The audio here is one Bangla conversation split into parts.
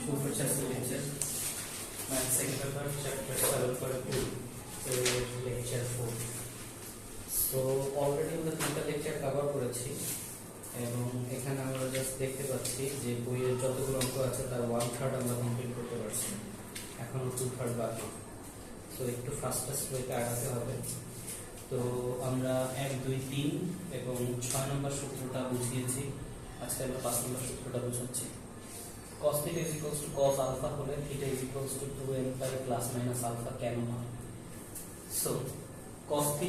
सुपरचेस्ट lecture math second paper chapter 7.2 lecture 4 so already আমরা তিনটা লেকচার কভার করেছি এবং এখানে আমরা জাস্ট দেখতে পাচ্ছি যে বইয়ের যতগুলো অঙ্ক আছে তার 1/3 আমরা কমপ্লিট করতে পারছি এখন 2/3 বাকি সো একটু ফাস্টেস্ট ওয়েতে আগাতে হবে তো আমরা 1 2 3 এবং 6 নম্বর সূত্রটা বুঝিয়েছি আজকে আমরা 5 নম্বর সূত্রটা বুঝাচ্ছি cos θ cos alpha হলে θ 2n pi plus minus alpha কেন হয় সো cos θ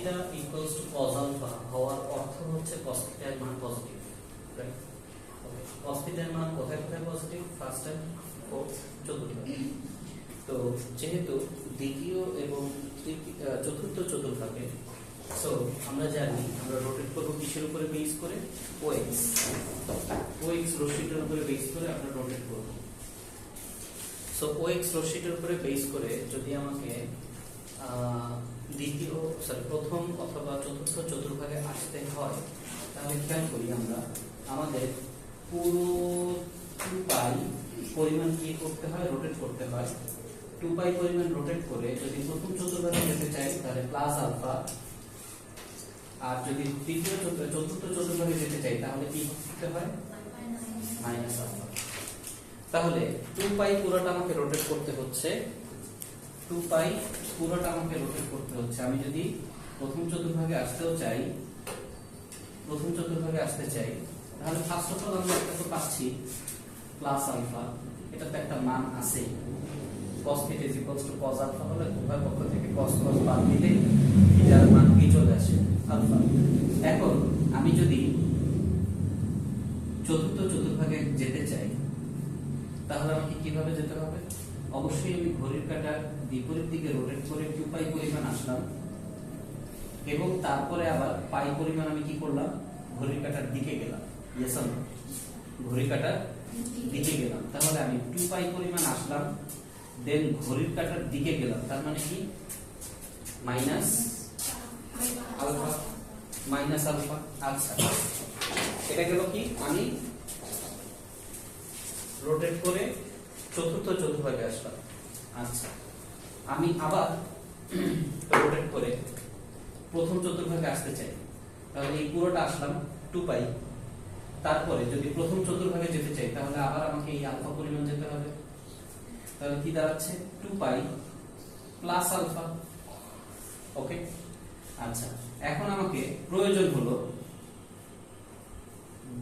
cos alpha হওয়ার অর্থ হচ্ছে cos θ এর মান পজিটিভ রাইট ওকে cos θ এর মান কোথায় কোথায় পজিটিভ ফার্স্ট এন্ড ফোর্থ চতুর্থ তো যেহেতু দ্বিতীয় এবং চতুর্থ চতুর্ভাগে সো আমরা জানি আমরা রোটেট করব কিসের উপরে বেস করে OX রশ্মিটার উপরে বেস করে আমরা রোটেট করব সো OX রশ্মিটার উপরে বেস করে যদি আমাকে প্রথম অথবা চতুর্থ চতুর্ভাগে আসতে হয় তাহলে খেয়াল করি আমরা আমাদের পুরো 2 পাই পরিমাণ কি করতে হয় রোটেট করতে হয় 2 পাই পরিমাণ রোটেট করে যদি প্রথম চতুর্ভাগে যেতে চাই তাহলে প্লাস আলফা আর যদি তৃতীয় চতুর্থ চতুর্ভাগে যেতে চাই তাহলে কি করতে হয় মাইনাস আলফা তাহলে 2 পাই পুরোটা আমাকে রোটেট করতে হচ্ছে 2 পাই পুরোটা আমাকে রোটেট করতে হচ্ছে আমি যদি প্রথম চতুর্ভাগে আসতেও চাই তাহলে ফার্স্ট অফ অল আমরা একটা তো পাচ্ছি প্লাস আলফা এটা তো একটা মান আছে cos θ cos alpha হলে উভয় পক্ষ থেকে cos বাদ দিলে এটার মান কি চলে আসে আলফা এখন আমি যদি চতুর্থ চতুর্ভাগে যেতে চাই তাহলে আমাকে কিভাবে যেতে হবে অবশ্যই আমি ঘড়ির কাঁটার বিপরীত দিকে রোটেট করে 2 পাই পরিমাণ আসলাম এবং তারপরে আবার পাই পরিমাণ আমি কি করলাম ঘড়ির কাঁটার দিকে গেলাম ইয়েস অর নো ঘড়ির কাঁটার দিকে গেলাম তাহলে আমি 2 পাই পরিমাণ আসলাম দেন ঘড়ির কাঁটার দিকে গেলাম তার মানে কি মাইনাস আলফা আচ্ছা এটা গেল কি আমি রোটেট করে চতুর্থ চতুর্ভাগে আসলাম আচ্ছা আমি আবার রোটেট করে প্রথম চতুর্ভাগে আসতে চাই তাহলে এই পুরোটা আসলাম 2 পাই তারপরে যদি প্রথম চতুর্ভাগে যেতে চাই তাহলে আবার আমাকে এই আলফা পরিমাণ যেতে হবে তাহলে কি দাঁড়াচ্ছে 2 পাই প্লাস আলফা ওকে আচ্ছা এখন আমাকে প্রয়োজন হলো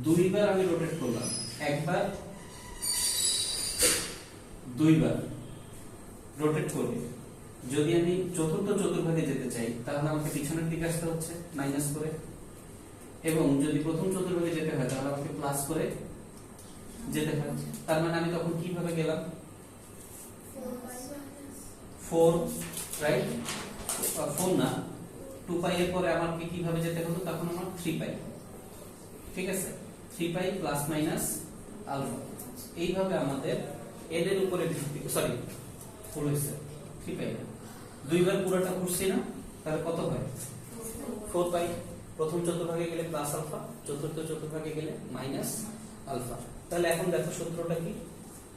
দুইবার আমি রোটেট করলাম একবার দুইবার রোটেট করে যদি আমি চতুর্থ চতুর্ভাগে যেতে চাই তাহলে আমাকে পিছনের দিকে আসতে হচ্ছে মাইনাস করে এবং যদি প্রথম চতুর্ভাগে যেতে হয় তাহলে আমাকে প্লাস করে যেতে হয় তার মানে আমি তখন কিভাবে গেলাম 4 রাইট 4 না 2 পাই এর পরে আমাকে কিভাবে যেতে হতো তখন আমার 3 পাই ঠিক আছে 3 পাই প্লাস মাইনাস আলফা এইভাবে আমাদের n এর উপরে ভিত্তি সরি ফুল হইছে 3 পাই দুইবার পুরোটা করছি না তাহলে কত হয় 4 পাই প্রথম চতুর্ভাগে গেলে প্লাস আলফা চতুর্থ চতুর্ভাগে গেলে মাইনাস আলফা তাহলে এখন দেখো সূত্রটা কি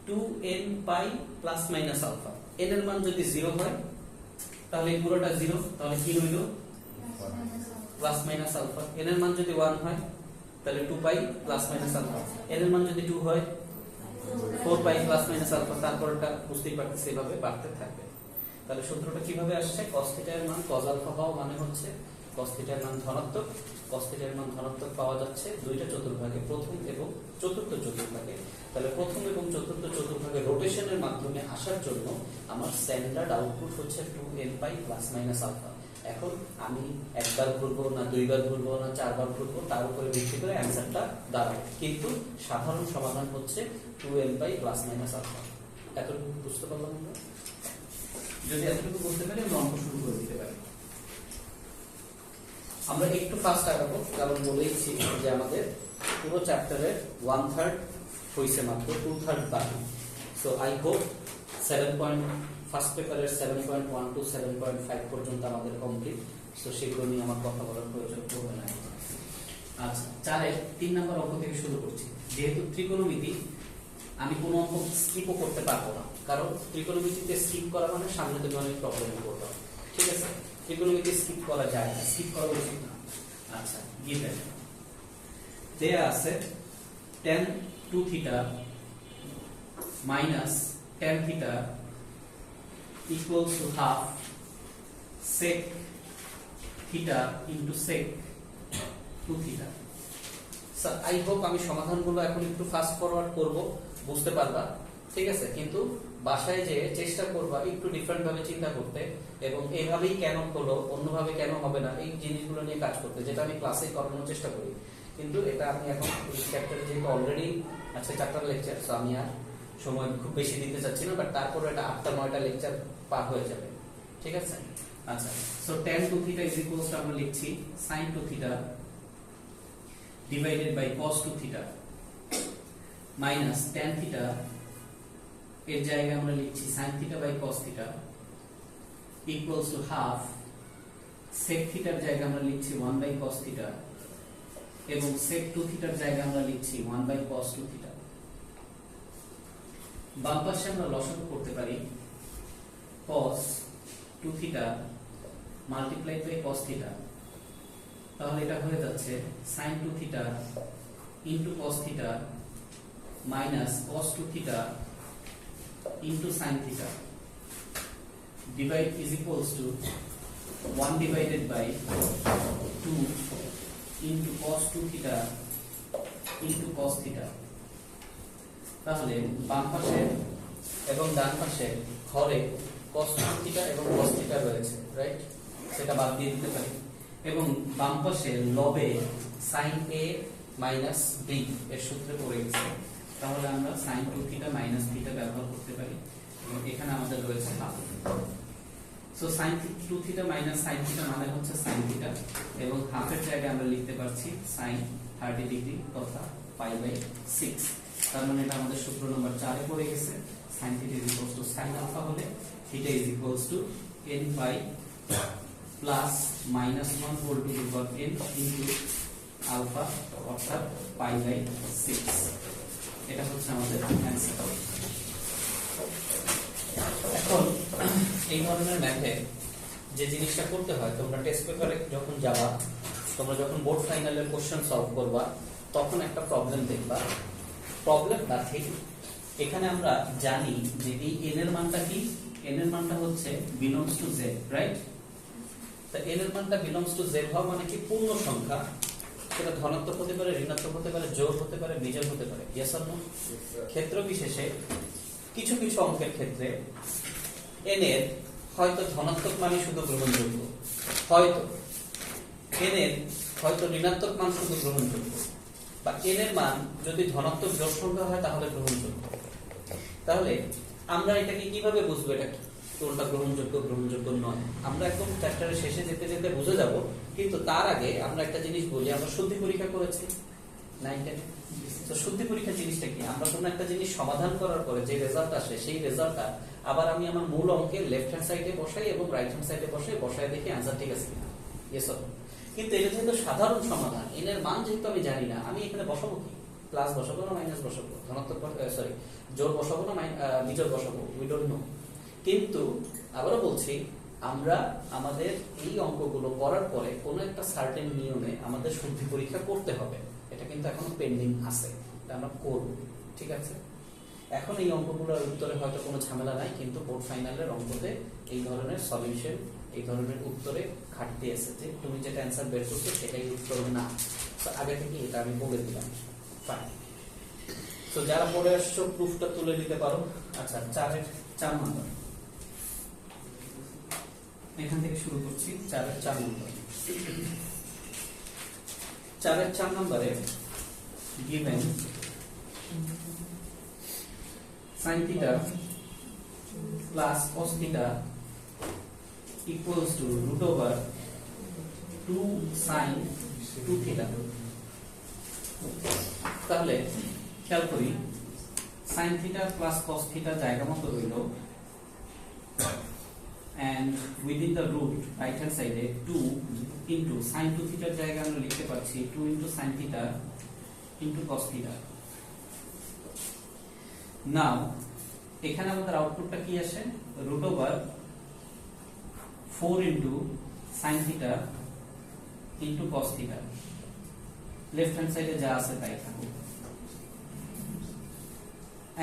2n pi plus minus alpha n এর মান যদি 0 হয় তাহলে এই পুরোটা 0 তাহলে কি হইল প্লাস মাইনাস আলফা n এর মান যদি 1 হয় তাহলে 2 pi plus minus alpha n এর মান যদি 2 হয় 4 পাই প্লাস মাইনাস আলফা তারপরটা বুঝতেই পারতেছি এভাবে বাড়তে থাকবে তাহলে সূত্রটা কিভাবে আসছে cos θ এর মান cos আলফা হওয়া মানে হচ্ছে cos θ এর মান ধনাত্মক cos θ এর মান ধনাত্মক পাওয়া যাচ্ছে দুইটা চতুর্ভাগে প্রথম এবং চতুর্থ চতুর্ভাগে তাহলে প্রথম এবং চতুর্থ চতুর্ভাগে রোটেশনের মাধ্যমে আসার জন্য আমার স্ট্যান্ডার্ড আউটপুট হচ্ছে 2n pi plus minus alpha এখন আমি একবার ঘুরবো না দুইবার ঘুরবো না চারবার ঘুরবো তার উপরে ভিত্তি করে অ্যানসারটা দাঁড়ায় কিন্তু সাধারণ সমাধান হচ্ছে 2n pi plus minus alpha এতটুকু বুঝতে পারলাম আমরা যদি এতটুকু বুঝতে পারি আমরা অঙ্ক শুরু করে দিতে পারি আমরা একটু ফাস্ট আগাবো কারণ বলেইছি যে আমাদের পুরো চ্যাপ্টারের 1/3 হইছে মাত্র 2/3 বাকি সো আই হোপ 7 ফার্স্ট পেপারের 7.1 টু 7.5 পর্যন্ত আমাদের কমপ্লিট সো সেগুলো নিয়ে আমার কথা বলার প্রয়োজন পড়বে না আচ্ছা 4 এর 3 নম্বর অঙ্ক থেকে শুরু করছি যেহেতু ত্রিকোণমিতি আমি কোনো অঙ্ক স্কিপও করতে পারবো না, কারণ ত্রিকোণমিতিতে স্কিপ করা মানে সামনে থেকে অনেক প্রবলেমে পড়বো। ঠিক আছে, ত্রিকোণমিতি স্কিপ করা যায় না, স্কিপ করা উচিত না। আচ্ছা, গিভেন দেয়া আছে tan 2 theta minus tan theta equals to half sec theta into sec 2 theta. Sir I hope আমি সমাধানগুলো এখন একটু ফাস্ট ফরওয়ার্ড করব, বুঝতে পারবা। ঠিক আছে, কিন্তু বাসায় যে চেষ্টা করবা একটু ডিফারেন্ট ভাবে চিন্তা করতে, এবং এইভাবেই কেন হলো, অন্যভাবে কেন হবে না, এই জিনিসগুলো নিয়ে কাজ করতে, যেটা আমি ক্লাসে করানোর চেষ্টা করি। কিন্তু এটা আমি এখন চ্যাপ্টারে যেহেতু অলরেডি আছে 4টা লেকচার, সো আমি আর সময় খুব বেশি দিতে চাচ্ছি না, বাট তারপরে এটা 8টা 9টা লেকচার পার হয়ে যাবে। ঠিক আছে, আচ্ছা, so tan 2 theta is equals two আমরা লিখছি sin 2 theta divided by cos 2 theta minus tan theta এর জায়গায় আমরা লিখছি sin theta by cos theta equals to half sec theta এর জায়গায় আমরা লিখছি 1 by cos theta এবং sec 2 theta এর জায়গায় আমরা লিখছি 1 by cos 2 theta। বাম পাশে আমরা লসাগু করতে পারি cos 2 theta multiplied by cos theta, তাহলে এটা হয়ে যাচ্ছে sin 2 theta into cos theta minus cos 2 theta into sin theta divide is equals to 1 divided by 2 into cos 2 theta into cos theta। তাহলে বাম পাশে এবং ডান পাশে হরে cos 2 theta এবং cos theta রয়েছে, রাইট? সেটা বাদ দিয়ে দিতে পারি, এবং বাম পাশে লবে sin a minus b এর সূত্রে পড়ে গেছে, তাহলে আমরা sin 2 theta minus theta ব্যবহার করতে পারি, এবং এখানে আমাদের রয়েছে half. So sin 2 theta minus sin theta মানে হচ্ছে sin theta, এবং হাফের জায়গায় আমরা লিখতে পারছি sin 30 ডিগ্রি তথা পাই বাই 6। তার মানে এটা আমাদের সূত্র নম্বর 4 এ পড়ে গেছে। sin theta is equals to sin alpha হলে theta is equals to n pi plus minus 1 whole to the power n into alpha অর্থাৎ পাই বাই 6। এটা হচ্ছে আমাদের অ্যানসার। এখন এই ধরনের ম্যাথে যে জিনিসটা করতে হয়, তোমরা টেস্ট পেপারে যখন যাবা, তোমরা যখন বোর্ড ফাইনালের কোশ্চেন সলভ করবা, তখন একটা প্রবলেম দেখবা। প্রবলেম না ঠিক এখানে আমরা জানি যে এই n এর মানটা কি, n এর মানটা হচ্ছে বিলংস টু z, রাইট? তা n এর মানটা বিলংস টু z হওয়া মানে কি পূর্ণ সংখ্যা, সেটা ধনাত্মক হতে পারে, ঋণাত্মক হতে পারে, যোগ হতে পারে, বিজোড় হতে পারে। Yes or no? ক্ষেত্র বিশেষে কিছু কিছু অঙ্কের ক্ষেত্রে n এর হয়তো ধনাত্মক মানই শুধু গ্রহণযোগ্য, হয়তো n এর হয়তো ঋণাত্মক মান শুধু গ্রহণযোগ্য, বা n এর মান যদি ধনাত্মক জোড় সংখ্যা হয় তাহলে গ্রহণযোগ্য। তাহলে আমরা এটাকে কিভাবে বুঝবো এটা কোনটা গ্রহণযোগ্য গ্রহণযোগ্য নয়? আমরা একদম চ্যাপ্টারের শেষে যেতে যেতে বুঝে যাব, কিন্তু তার আগে আমরা একটা জিনিস বলি, আমরা শুদ্ধি পরীক্ষা করেছি 9 10। তো শুদ্ধি পরীক্ষা জিনিসটা কি? আমরা কোনো একটা জিনিস সমাধান করার পরে যে রেজাল্ট আসে, সেই রেজাল্টটা আবার আমি আমার মূল অঙ্কের লেফট হ্যান্ড সাইডে বসাই এবং রাইট হ্যান্ড সাইডে বসাই দেখি অ্যানসার ঠিক আছে কিনা। Yes or no? কিন্তু এটা যেহেতু সাধারণ সমাধান, n এর মান যেহেতু আমি জানি না, আমি এখানে বসাবো কি? প্লাস বসাবো না মাইনাস বসাবো, ধনাত্মক সরি জোড় বসাবো না বিজোড় বসাবো, উই ডোন্ট নো। কিন্তু আবারও বলছি, আমরা আমাদের এই অঙ্কগুলো করার পরে কোনো একটা সার্টেন নিয়মে আমাদের শুদ্ধি পরীক্ষা করতে হবে। এটা কিন্তু এখনো পেন্ডিং আছে, এটা আমরা করব। ঠিক আছে, এখন এই অঙ্কগুলোর উত্তরে হয়তো কোনো ঝামেলা নাই, কিন্তু বোর্ড ফাইনালের অঙ্কতে এই ধরনের সলিউশন, এই ধরনের উত্তরে ঘাটতি আছে, যে তুমি যেটা অ্যান্সার বের করছো সেটাই উত্তর না। তো আগে থেকে এটা আমি বলে দিলাম। ফাইন, তো যারা পড়ে আসছো প্রুফটা তুলে দিতে পারো। আচ্ছা, 4 নম্বর এখান থেকে শুরু করছি। 4 নম্বর 4 নম্বরে given sin theta plus cos theta equals to root over 2 sin 2 theta। তাহলে খেয়াল করি, sin theta plus cos theta জায়গা মতো রইল, and within the root right hand side 2 into sin 2 theta জায়গা আমরা লিখতে পাচ্ছি 2 into sin theta into cos theta। নাও এখানে আমাদের আউটপুটটা কি আসে, root over 4 into sine theta into cos theta, left hand সাইডে যা আছে তাই থাকুক।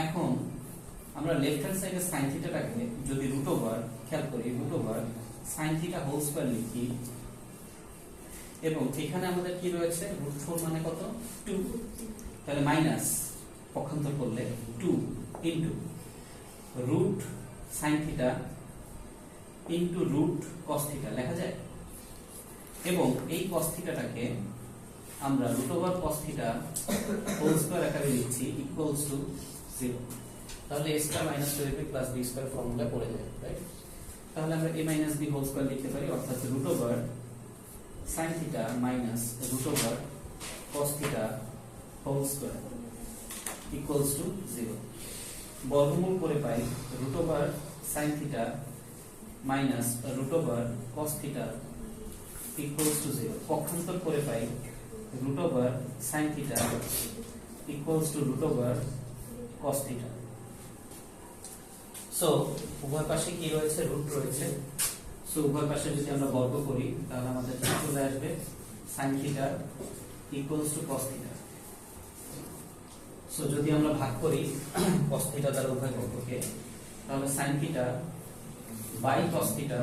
এখন আমরা লেফট হ্যান্ড সাইডে সাইন থিটাটাকে যদি রুট ওভার, খেয়াল করি, root over sine theta whole square লিখি, এবং এখানে আমাদের কি রয়েছে, রুট 4 মানে কত, 2, তাহলে মাইনাস পক্ষান্তর করলে 2 into root sine theta into root cos theta লেখা যায়। এবং এই কস থিটাটাকে আমরা root over cos theta whole square আকারে লিখছি ইকুয়ালস টু 0। তাহলে a square minus 2ab plus b square formula পড়ে যায়, রাইট? তাহলে আমরা a minus b whole square লিখতে পারি, অর্থাৎ root over sin theta minus root over cos theta whole square equals to 0। বর্গমূল করে পাই root over sin theta minus root over cos theta equals to 0। পক্ষান্তর করে পাই root over sin theta equals to root over cos theta. So উভয় পাশে কি রয়েছে, রুট রয়েছে। সো উভয় পাশে যদি আমরা বর্গ করি তাহলে আমাদের কি চলে আসবে, sin theta equals two cos theta. So যদি আমরা ভাগ করি cos থিটা দ্বারা উভয় পক্ষকে, তাহলে sin theta by cos theta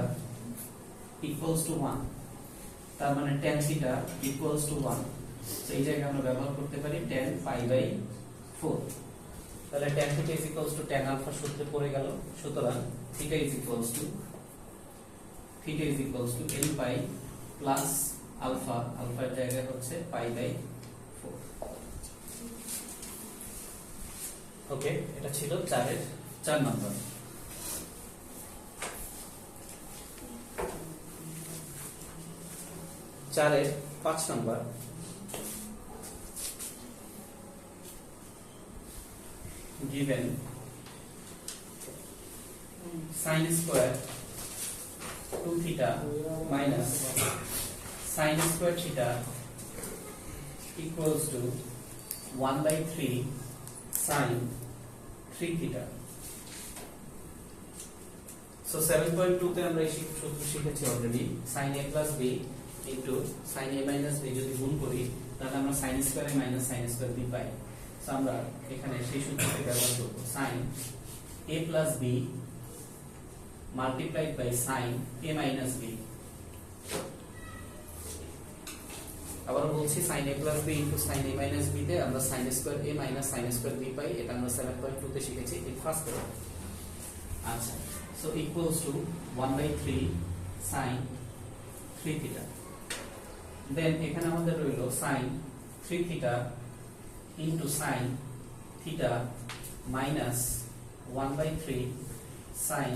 equals to 1, তার মানে tan theta equals to 1। So এই জায়গায় আমরা ব্যবহার করতে পারি tan পাই বাই 4। তাহলে tan theta is equals to tan alpha সূত্রে পড়ে গেল। সুতরাং theta is equals to n pi plus alpha, আলফার জায়গায় হচ্ছে পাই বাই 4। ওকে, এটা ছিল 4 নম্বর। চারের 5 নম্বর, given sin square 2 theta minus sin square theta equals to 1 by 3 sin 3 theta. So 7.2 তে আমরা এই সূত্র শিখেছি already, sin a plus b into sin a minus b যদি গুণ করি তাহলে আমরা sin square a minus sin square b pi. So আমরা এখানে সেই সূত্রটি ব্যবহার করব, sin a plus b multiplied by sin a minus b। আবার বলছি sin a plus b into sin a minus b তে আমরা sin square a minus sin square b পাই, এটা আমরা 7.2 তে শিখেছি এই ফার্স্ট টার্ম। আচ্ছা, so equals to 1 by 3 sin 3 theta। দেন এখানে আমাদের রইল sin 3 theta into sin theta minus 1 by 3 sin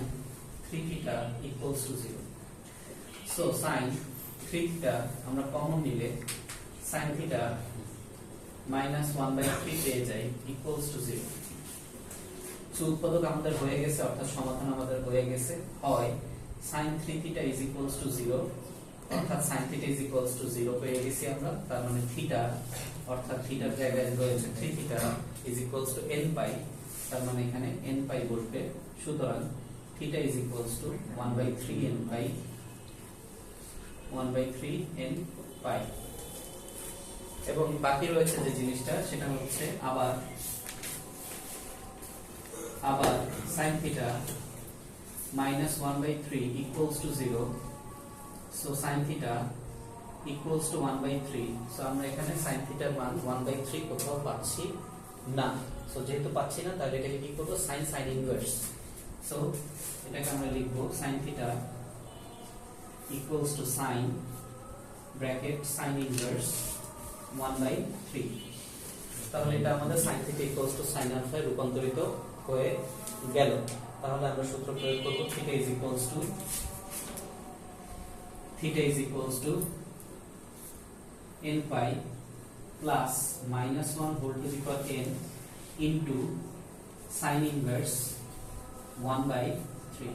3 theta equals to 0. So sin 3 theta আমরা কমন নিলে sin theta minus 1 by 3 পেয়ে যাই equals to 0. So উৎপাদক আমাদের হয়ে গেছে, অর্থাৎ সমাধান আমাদের হয়ে গেছে। হয় sin 3 theta is equals to 0, অর্থাৎ sin theta is equals to 0 পেয়ে গেছি আমরা, তার মানে থিটা অর্থাৎ থিটার জায়গায় রয়েছে 3 theta is equals to n pi, তার মানে এখানে n pi বসবে। সুতরাং theta is equals to 1 by 3 n pi, 1 by 3 n pi। এবং বাকি রয়েছে যে জিনিসটা সেটা হচ্ছে আবার sin theta minus 1 by 3 equals to 0. So sin theta equals to 1 by 3. So আমরা এখানে sin theta এর মান 1 by 3 কোথাও পাচ্ছি না। সো যেহেতু পাচ্ছি না তাহলে এটাকে কি করব, sin ইনভার্স। সো এটাকে আমরা লিখব sin theta equals to sin bracket sin inverse 1 by 3। তাহলে এটা আমাদের sin theta equals to sin alpha রূপান্তরিত হয়ে গেল। তাহলে আমরা সূত্র প্রয়োগ করব, theta is equals to n pi plus minus 1 whole to the power n into sin inverse 1 by 3.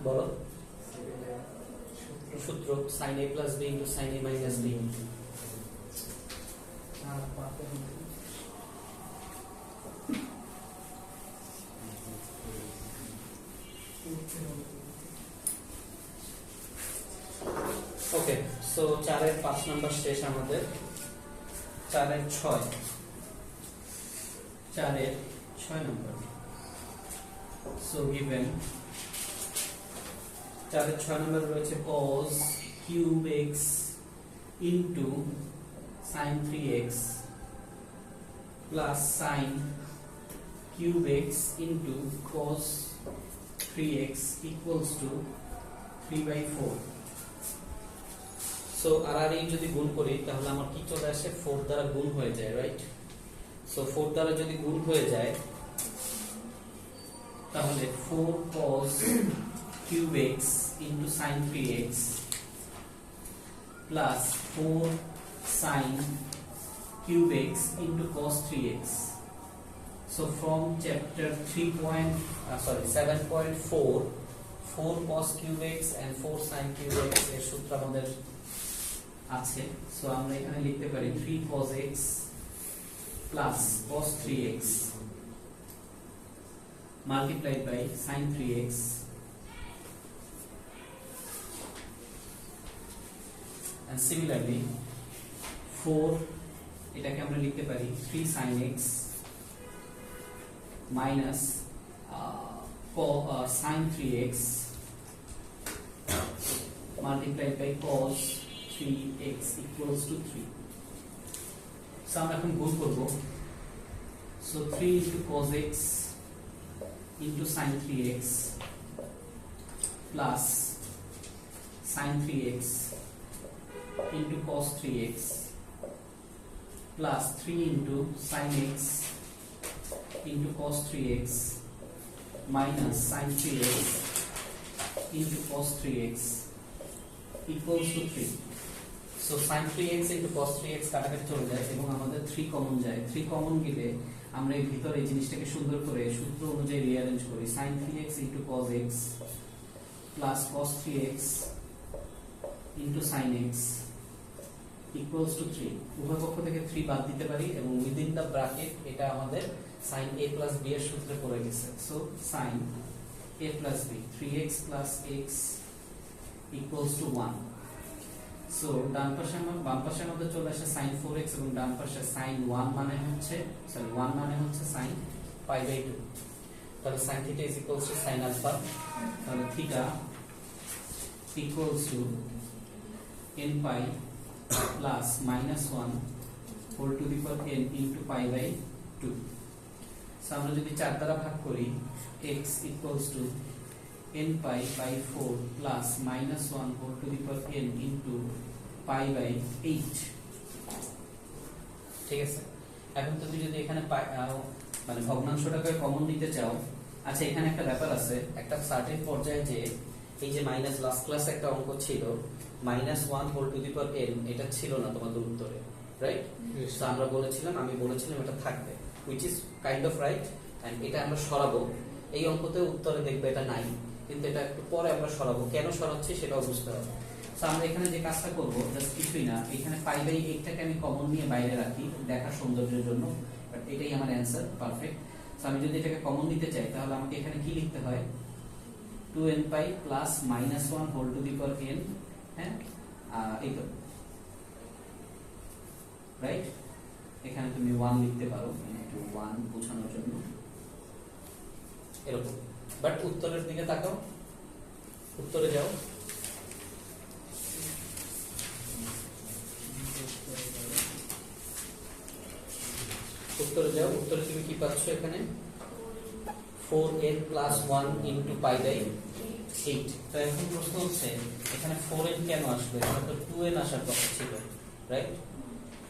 বলো সূত্র sin a plus b into sin a minus b। Okay, so 4 এর 5 নাম্বার শেষ আমাদের। 4 এর 6 নাম্বার। সো গিভেন 4 এর 6 নাম্বার রয়েছে cos cube x into sin 3x plus sin cube x into cos 3x equals to 3/4। So আর যদি গুণ করি তাহলে আমার কি চলে আসে, 4 দ্বারা গুণ হয়ে যায়, রাইট? সো 4 দ্বারা যদি গুণ হয়ে যায় তাহলে 4 cos cube x into sin 3x plus 4 sin cube x into cos 3x. So from chapter 7.4 4 cos cube x and 4 sin cube x এর সূত্র আমাদের আছে। সো আমরা এখানে লিখতে পারি 3 cos x plus cos 3x multiplied by sin 3x and similarly 4 এটাকে আমরা লিখতে পারি 3 sin x minus sin 3x multiplied by cos 3x equals to 3. So আমরা এখন গুণ করব। So 3 into cos x into sin 3x plus sin 3x into cos 3x plus 3 into sin x into cos 3x minus sin 3x into cos 3x equals to 3. So sin 3x into cos 3x কাটাকাটি চলে যায় এবং আমাদের 3 কমন যায়। 3 কমন গেলে আমরা এই ভিতরে এই জিনিসটাকে সুন্দর করে সূত্র অনুযায়ী রিঅ্যারেঞ্জ করি। sin 3x into cos x plus cos 3x into sin x equals to 3. উভয় পক্ষ থেকে 3 বাদ দিতে পারি এবং উইদিন দ্য ব্র্যাকেট এটা আমাদের sin a plus b এর সূত্রে পড়ে গেছে। So sin a plus b 3x plus x equals to 1. So ডান পাশের মধ্যে চলে আসে sin 4x এবং ডান পাশে sin 1 মানে হচ্ছে sin pi/2। তাহলে sin theta is equals to sin alpha, তাহলে theta equals to n pi plus minus 1 whole to the power n into pi/2। So আমরা যদি 4 দ্বারা ভাগ করি x equals to n pi by 4 plus minus 1 whole to the power n into pi/8। ঠিক আছে, এখন তুমি যদি এখানে মানে ভগ্নাংশটাকে কমন নিতে চাও, আচ্ছা এখানে একটা ব্যাপার আছে, একটা সার্টেন পর্যায়ে যে এই যে মাইনাস লাস্ট ক্লাসে একটা অঙ্ক ছিল -1 whole to the power n, এটা ছিল না তোমাদের উত্তরে, রাইট? সো আমি বলেছিলাম এটা থাকবে, which is kind of right, and এটা আমরা সরাবো। এই অঙ্কতে উত্তরে দেখবে এটা নাই, কিন্তু এটা একটু পরে আমরা সরাবো। কেন সরাচ্ছি সেটাও বুঝতে হবে। সো আমরা এখানে যে কাজটা করব জাস্ট কিছুই না, এখানে pi/8টাকে আমি কমন নিয়ে বাইরে রাখি দেখা সৌন্দর্যের জন্য, বাট এটাই আমার অ্যানসার, পারফেক্ট। সো আমি যদি এটাকে কমন নিতে চাই তাহলে আমাকে এখানে কি লিখতে হয়, 2n pi plus -1 whole to the power n, হ্যাঁ এই তো, রাইট? এখানে তুমি 1 লিখতে পারো, 1 বোঝানোর জন্য এরকম। বাট উত্তরের দিকে তাকাও, উত্তরে যাও। উত্তরে তুমি কি পাচ্ছ এখানে 4n plus 1 into pi/8। তো এখন প্রশ্ন হচ্ছে এখানে 4n কেন আসবে, এখানে তো 2n আসার কথা ছিল, রাইট?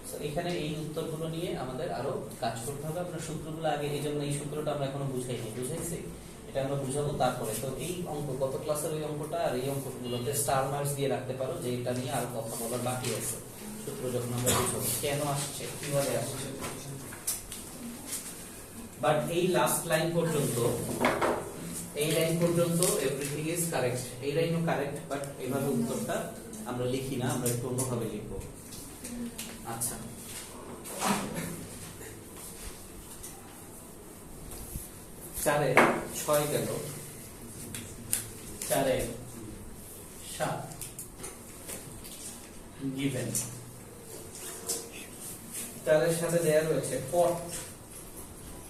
সো এখানে এই উত্তরগুলো নিয়ে আমাদের আরো কাজ করতে হবে। আমরা সূত্রগুলো আগে, এই জন্য এই সূত্রটা আমরা এখনো বুঝাইছি, এটা আমরা বুঝাবো তারপরে। তো এই অঙ্ক গত ক্লাসের ওই অঙ্কটা আর এই অঙ্কগুলোতে স্টার মার্কস দিয়ে রাখতে পারো, যে এটা নিয়ে আর কথা বলার বাকি আছে। সূত্র যখন আমরা বুঝাবো কেন আসছে, কিভাবে আসছে। বাট এই লাস্ট লাইন পর্যন্ত এভরিথিং ইজ কারেক্ট, এই লাইনও কারেক্ট, বাট এইভাবে উত্তরটা আমরা লিখি না, আমরা একটু অন্যভাবে লিখবো। আচ্ছা, 4 এ 6 গেল, 4 এ 7 given 4 এর সাথে দেয়া রয়েছে cot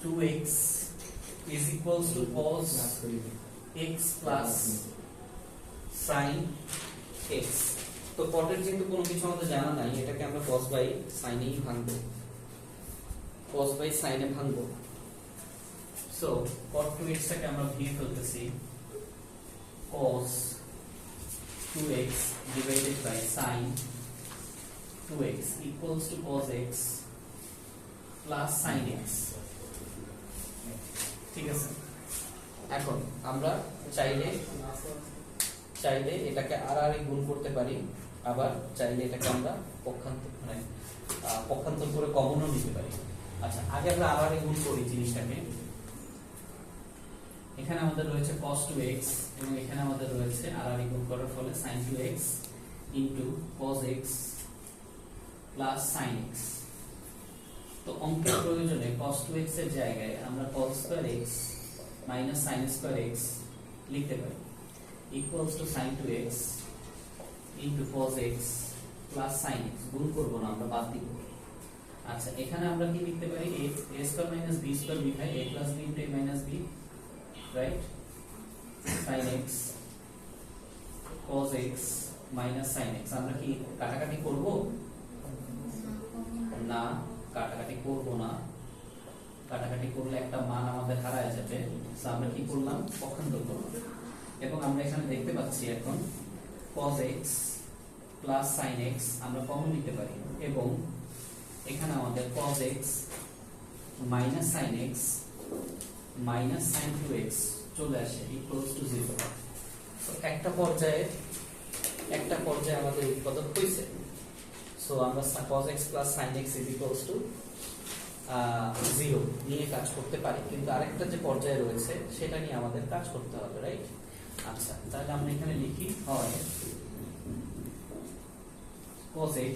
2x is equals to cos x plus sin x। তো cot এর যেহেতু কোনো কিছু আমাদের জানা নাই, এটাকে আমরা cos by sin এই ভাঙবো, cos by sin এ ভাঙবো। সো cot 2x টাকে আমরা ভেঙে ফেলতেছি, cos 2x divided by sin 2x equals to cos x plus sin x। ঠিক আছে, এখন আমরা চাইলে এটাকে আর গুণ করতে পারি, আবার চাইলে এটাকে আমরা পক্ষান্তর করে কমনও নিতে পারি। আচ্ছা, আগে আমরা আর গুণ করি জিনিসটাকে। এখানে আমাদের রয়েছে cos 2x এবং এখানে আমাদের রয়েছে আর গুণ করার ফলে sin 2x into cos x plus sin x। তো অঙ্কের প্রয়োজনে cos 2x এর জায়গায় আমরা cos square x minus sin square x লিখতে পারি, equals to sin 2x into cos x plus sin x। গুণ করব না, আমরা বাদ দিব। আচ্ছা, এখানে আমরা কি লিখতে পারি, a square minus b square লিখায় a plus b into a minus b, right? sin x cos x minus sin x। আমরা কি কাটাকাটি করব না? কাটাকাটি করব না, কাটাকাটি করলে একটা মান আমাদের হারায় যাবে। সো আমরা কি করলাম, পক্ষান্তর করলাম। এবং আমরা এখানে দেখতে পাচ্ছি এখন cos x plus sin x আমরা কমন নিতে পারি, এবং এখানে আমাদের cos x minus sin x minus sin 2x চলে আসে equals to 0। তো একটা পর্যায়ে আমাদের উৎপাদক হয়েছে। সো আমরা cos x plus sin x is equals to 0 নিয়ে কাজ করতে পারি, কিন্তু আরেকটা যে পর্যায়ে রয়েছে সেটা নিয়ে আমাদের কাজ করতে হবে, রাইট? আচ্ছা, তাহলে আমরা এখানে লিখি হয় cos x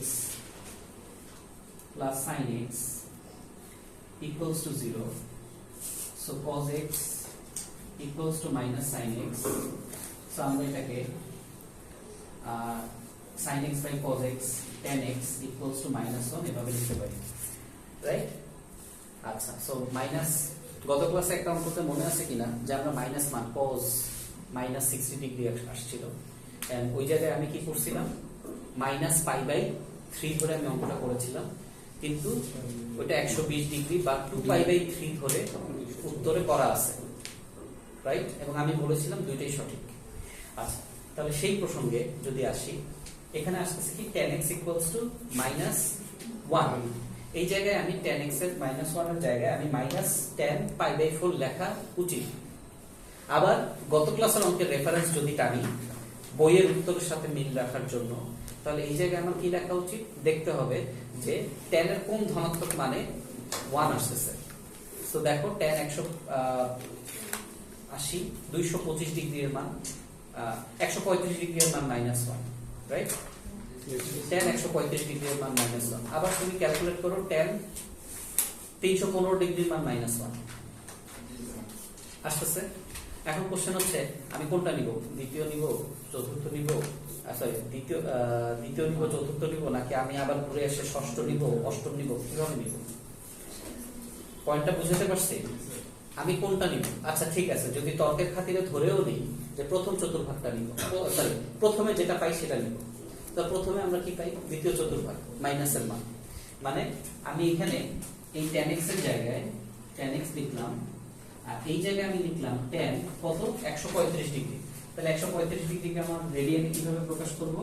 plus sin x equals to 0। so cos x equals to minus sin x। so আমরা এটাকে sin x by cos x tan x equals to minus 1 এভাবে লিখতে পারি, রাইট? আচ্ছা, সো মাইনাস, গত ক্লাসে একটা অঙ্কতে মনে আছে কিনা যে আমরা মাইনাস মান cos minus 60 ডিগ্রি আসছিল, এন্ড ওই জায়গায় আমি কি করছিলাম, minus পাই বাই 3 ধরে আমি অঙ্কটা করেছিলাম, কিন্তু ওইটা 120 ডিগ্রি বা 2 পাই বাই 3 ধরে উত্তরে করা আছে, রাইট? এবং আমি বলেছিলাম দুইটাই সঠিক। আচ্ছা, তাহলে সেই প্রসঙ্গে যদি আসি, এখানে আসছে কি tan x equals to minus 1। এই জায়গায় আমি tan x এর minus 1 এর জায়গায় আমি minus tan pi by 4 লেখা উচিত। আবার গত ক্লাসের অঙ্কের রেফারেন্স যদি টানি বইয়ের উত্তরের সাথে মিল রাখার জন্য, তাহলে এই জায়গায় আমার কি লেখা উচিত, দেখতে হবে যে tan এর কোন ধনাত্মক মানে 1 আসছে। সো দেখো tan 180 225 ডিগ্রি এর মান 135 ডিগ্রি এর মান -1, রাইট? tan 135 ডিগ্রি এর মান -1। আবার তুমি ক্যালকুলেট করো tan 315 ডিগ্রি এর মান -1 আসছে। এখন কোশ্চেন হচ্ছে আমি কোনটা নিব, দ্বিতীয় নিব, চতুর্থ নিব, সরি দ্বিতীয় নিব, চতুর্থ নিব, নাকি আমি আবার ঘুরে এসে ষষ্ঠ নিব, অষ্টম নিব, কিভাবে নিব? পয়েন্টটা বুঝতে পারছি আমি কোনটা নিব? আচ্ছা, ঠিক আছে, যদি তর্কের খাতিরে ধরেও নিই যে প্রথম চতুর্ভাগটা নিব, সরি প্রথমে যেটা পাই সেটা নিব, তো প্রথমে আমরা কি পাই, দ্বিতীয় চতুর্ভাগ মাইনাসের মান, মানে আমি এখানে এই tan x এর জায়গায় tan x লিখলাম, আর এই জায়গায় আমি লিখলাম tan কত, 135 ডিগ্রি। তাহলে 135 ডিগ্রিকে আমরা রেডিয়ানে কিভাবে প্রকাশ করব,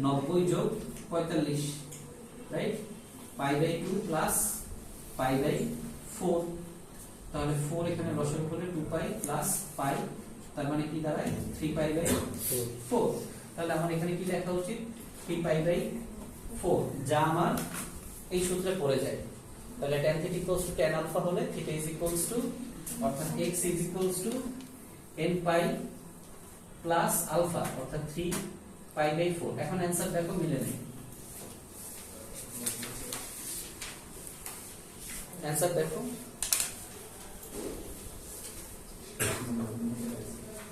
90 যোগ 45, right? Pi by 2 plus pi by 4। তাহলে 4 এখানে লসাগু করে 2 পাই প্লাস পাই, তার মানে কি দাঁড়ায় 3 পাই বাই 4। তাহলে আমার এখানে কি লেখা উচিত, 3 পাই বাই 4, যা আমার এই সূত্রে পড়ে যায়। তাহলে tan θ equals to tan alpha হলে θ is equals to, অর্থাৎ x is equals to n pi plus alpha, অর্থাৎ 3 পাই বাই 4। এখন অ্যানসার দেখো মিলে নেই, অ্যানসার দেখো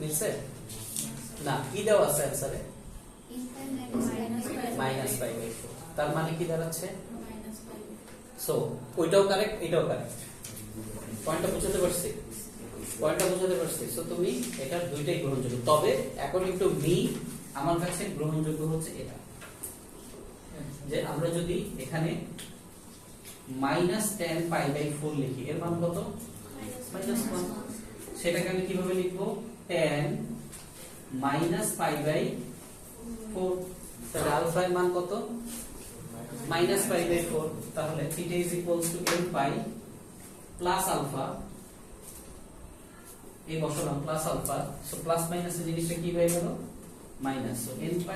মিলছে না? কি দেওয়া আছে অ্যানসারে? -π/4। তার মানে কি দাঁড়াচ্ছে? সো ওইটাও কারেক্ট, এটাও কারেক্ট। পয়েন্টটা বুঝতে পারছি? সো তুমি এটা দুইটাই গ্রহণযোগ্য, তবে অ্যাকর্ডিং টু মি আমার কাছে গ্রহণযোগ্য হচ্ছে এটা, যে আমরা যদি এখানে -10π/4 লিখি, এর মান কত? -1। সেটাকে আমি কিভাবে লিখবো? 10 -π/4। তাহলে আলফা এর মান কত? -π/4। তাহলে theta is equals to nπ plus alpha, এই বসালাম plus alpha. So plus minus এর জিনিসটা কি হয়ে গেল? Minus. So nπ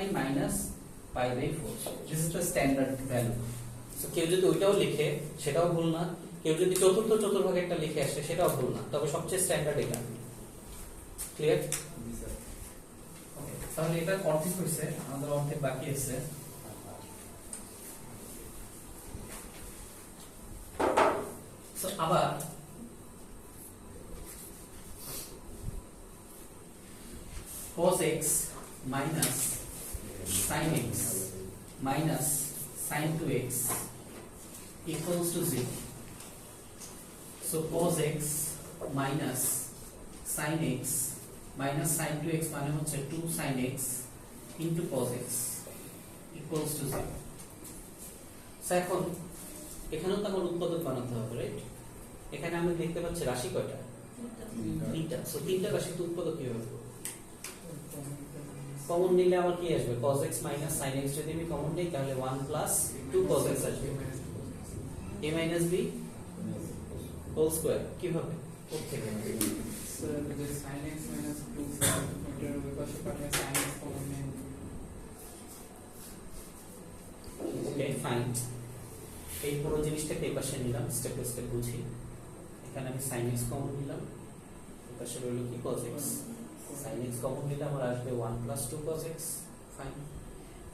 -π/4। This is the standard value. So কেউ যদি ওইটাও লিখে সেটাও ভুল না, কেউ যদি চতুর্ভাগে একটা লিখে আসে সেটাও ভুল না, তবে সবচেয়ে স্ট্যান্ডার্ড এটা। ক্লিয়ার? ওকে, তাহলে এটা অর্ধেক হইছে, আমাদের অর্ধেক বাকি আছে। সো আবার cos x minus sin x minus sin 2x equals to 0. So cos x minus sin x minus sin 2x মানে হচ্ছে 2 sin x into cos x equals to 0. So এখন এখানেও তো আমার উৎপাদক বানাতে হবে, রাইট? এখানে আমি দেখতে পাচ্ছি রাশি কয়টা? তিনটা। সো তিনটা রাশিতে উৎপাদক কি হবে? কমন নিলে আমার কি আসবে? cos x minus sin x যদি আমি কমন নিই তাহলে 1 plus 2 cos x আসবে, a minus b whole square। কিভাবে? ওকে স্যার যদি sin x minus 2 এর বিপাশে পাঠালে sin x কমন নেই। Okay fine. এই পুরো জিনিসটাকে এই পাশে নিলাম, স্টেপ বাই স্টেপ বুঝি। এখানে আমি sin x কমন নিলাম, এই পাশে রইল কি? cos x। sin x common নিলে আমার আসবে 1 plus 2 cos x। Fine.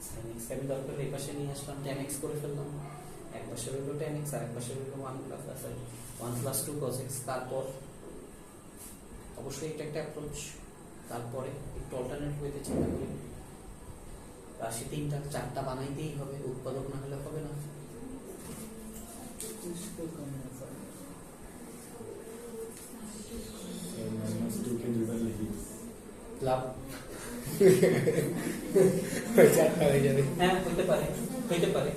sin x আমি দরকার এই পাশে নিয়ে আসলাম, tan x করে ফেললাম। এক পাশে রইল tan x আর এক পাশে রইল 1 plus 2 cos x। তারপর অবশ্যই এটা একটা অ্যাপ্রোচ। তারপরে একটু অল্টারনেট ওয়েতে চিন্তা করি। রাশি তিনটা, চারটা বানাইতেই হবে, উৎপাদক না হলে হবে না। লাভ হ্যাঁ হতে পারে, হইতে পারে।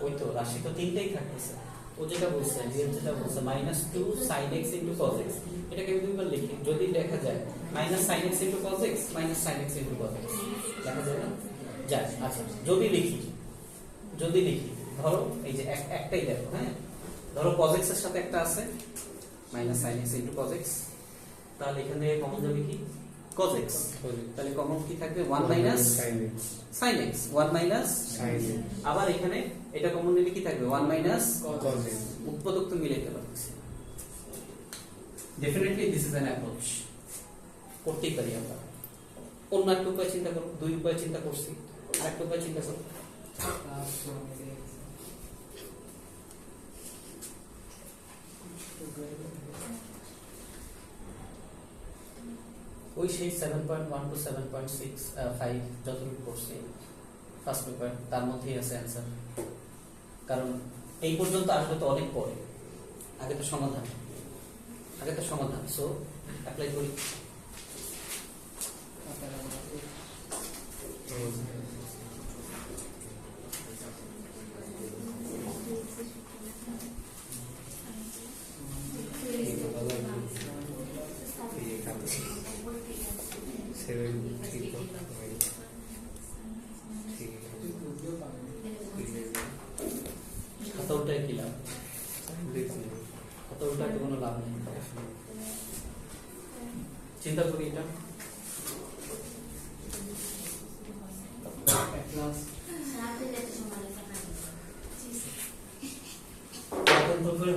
ওই তো রাশি তো তিনটাই থাকতেছে। ও যেটা বলছে, যেটা বলছে -2 sin x into cos x, এটাকে আমি দুইবার লিখি। যদি দেখা যায় -sin x into cos x -sin x into cos x দেখা যায় না? যায়। আচ্ছা যদি লিখি ধরো এই যে একটাই দেখো, হ্যাঁ ধরো cos x এর সাথে একটা আছে -sin x into cos x, তাহলে এখান থেকে কমন যাবে কি? cos x। তাহলে কমন কি থাকবে? 1 minus sin x 1 minus sin x। আবার এখানে এটা কমন নিলে কি থাকবে? 1 minus cos x। উৎপাদক তো মিলাইতে পারতেছি। Definitely this is an approach, করতেই পারি আমরা। অন্য একটা উপায় চিন্তা করো, দুই উপায় চিন্তা করছি, আরেকটা উপায় চিন্তা করো। ওই সেই 7.1 to 7.65 যতটুকু করছি ফার্স্ট পেপার, তার মধ্যেই আছে অ্যান্সার। কারণ এই পর্যন্ত আসলে তো অনেক পরে, আগে তো সমাধান। সো অ্যাপ্লাই করি। খাতা উল্টায় কি লাভ? খাতা উল্টায় তো কোনো লাভ নেই। চিন্তা করি এটা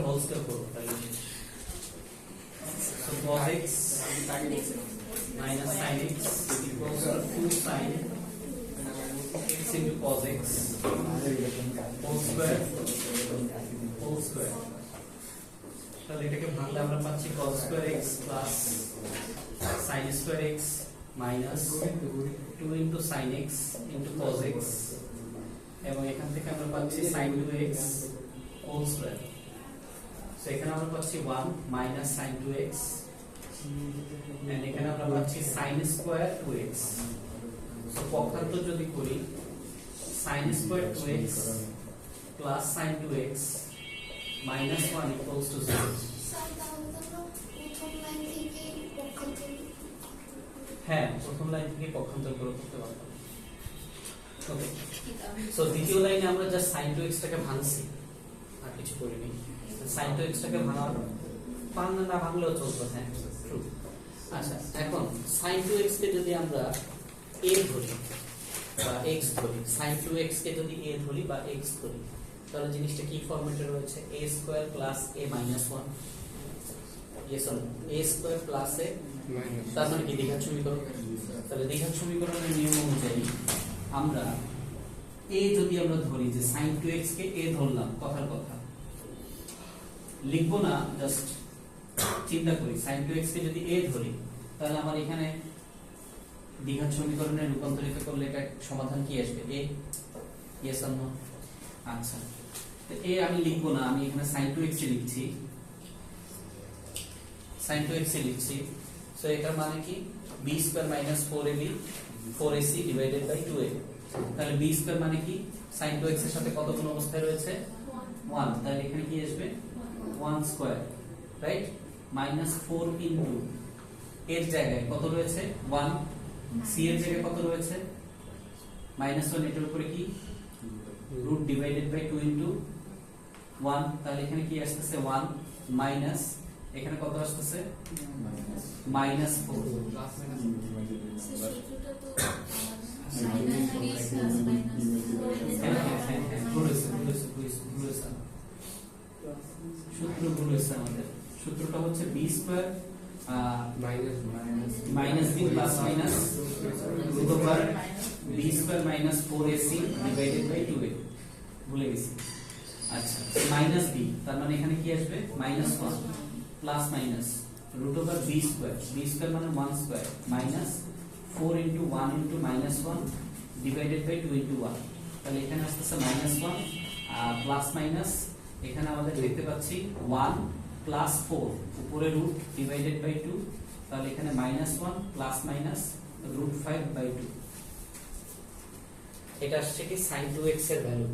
হোল স্কয়ার করবো, তাহলে so cos x minus sin x equals to 2 sin x into cos x whole square তাহলে এটাকে ভাঙলে আমরা পাচ্ছি cos square x plus sin square x minus 2 into sin x into cos x, এবং এখান থেকে আমরা পাচ্ছি sin 2x whole square. So এখানে আমরা পাচ্ছি 1 মাইনাস sin 2x, এন্ড এখানে আমরা পাচ্ছি sin স্কয়ার 2x। সো পক্ষান্তর যদি করি sin square 2x plus sin 2x minus 1 equals to 0. হ্যাঁ, প্রথম লাইন থেকে পক্ষান্তর করে করতে পারতাম। ওকে, সো দ্বিতীয় লাইনে আমরা জাস্ট sin 2x টাকে ভাঙছি, আর কিছু করিনি। sin 2x টাকে ভাঙার না ভাঙলেও চলতো। হ্যাঁ, ট্রু। আচ্ছা, এখন sin 2x কে যদি আমরা a ধরি বা x ধরি, sin 2x কে যদি a ধরি বা x ধরি, তাহলে জিনিসটা কি ফরম্যাটে রয়েছে? a square plus a minus 1। Yes or no? a square plus a, তার মানে কি দ্বিঘাত সমীকরণ। তাহলে দ্বিঘাত সমীকরণের নিয়ম অনুযায়ী আমরা a যদি আমরা ধরি যে sin 2x কে a ধরলাম, কথার কথা লিখবো না, জাস্ট চিন্তা করি sin 2x কে যদি a ধরি, তাহলে আমার এখানে দ্বিঘাত সমীকরণে রূপান্তরিত করলে এটা সমাধান কি আসবে? a। Yes or no? আচ্ছা, তো a আমি লিখবো না, আমি এখানে sin 2x এ লিখছি, sin 2x এ লিখছি। সো এটার মানে কি b square minus 4ab 4ac divided by 2a। তাহলে b স্কয়ার মানে কি sin 2x এর সাথে কত গুণ অবস্থায় রয়েছে? 1। তাহলে এখানে কি আসবে? 1 স্কয়ার, রাইট? মাইনাস 4 ইনটু এর জায়গায় কত রয়েছে? 1, c এর জায়গায় কত রয়েছে? মাইনাস 1, এটার উপরে কি রুট ডিভাইডেড বাই 2 ইনটু 1। তাহলে এখানে কি আসতেছে? 1 মাইনাস, এখানে কত আসতেছে? মাইনাস 4। সূত্র ভুল হয়েছে আমাদের। সূত্রটা হচ্ছে b square minus b plus minus root over b square minus 4ac divided by 2a। ভুলে গেছি। আচ্ছা, মাইনাস b, তার মানে এখানে কি আসবে? Minus 1 plus minus root over b square, b square মানে 1 square minus 4 into 1 into minus 1 divided by 2 into 1। তাহলে এখানে আসছে মাইনাস 1 প্লাস মাইনাস, এখানে আমাদের দেখতে পাচ্ছি 1 প্লাস 4 উপরে রুট ডিভাইডেড বাই 2। তাহলে এখানে minus 1 plus minus root 5 by 2। এটা আসছে কি sin 2x এর ভ্যালু।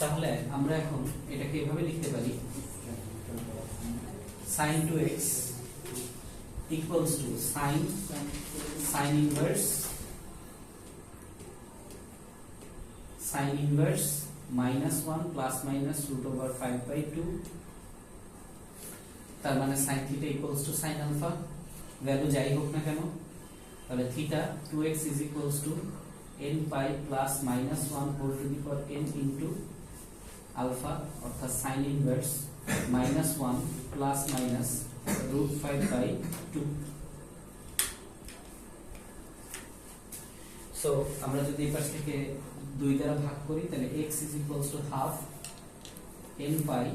তাহলে আমরা এখন এটাকে এভাবে লিখতে পারি sin 2x equals to sin inverse minus 1 plus minus root over 5 by 2। তার মানে sin theta equals to sin alpha, value যাই হোক না কেন। তাহলে theta 2x is equals to n pi plus minus 1 whole to the power n into alpha, অর্থাৎ sin inverse minus 1 plus minus root 5 by 2। So আমরা যদি এই পাশ থেকে 2 দ্বারা ভাগ করি, তাহলে x is equals to half n pi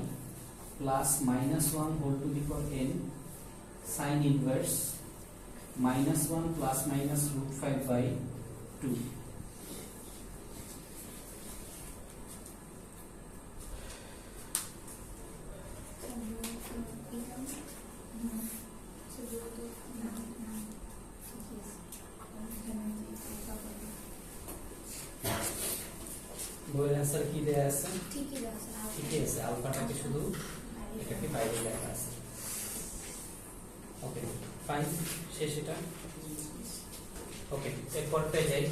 plus minus 1 whole to the power n sin inverse minus 1 plus minus root 5 by 2। বইয়ের অ্যান্সার কি দেয়া আছে? ঠিকই আছে, আলফাটাকে শুধু এটাকে বাইরে লেখা আছে। ওকে, ফাইন, শেষ এটা। ওকে, এরপরটায় যাই।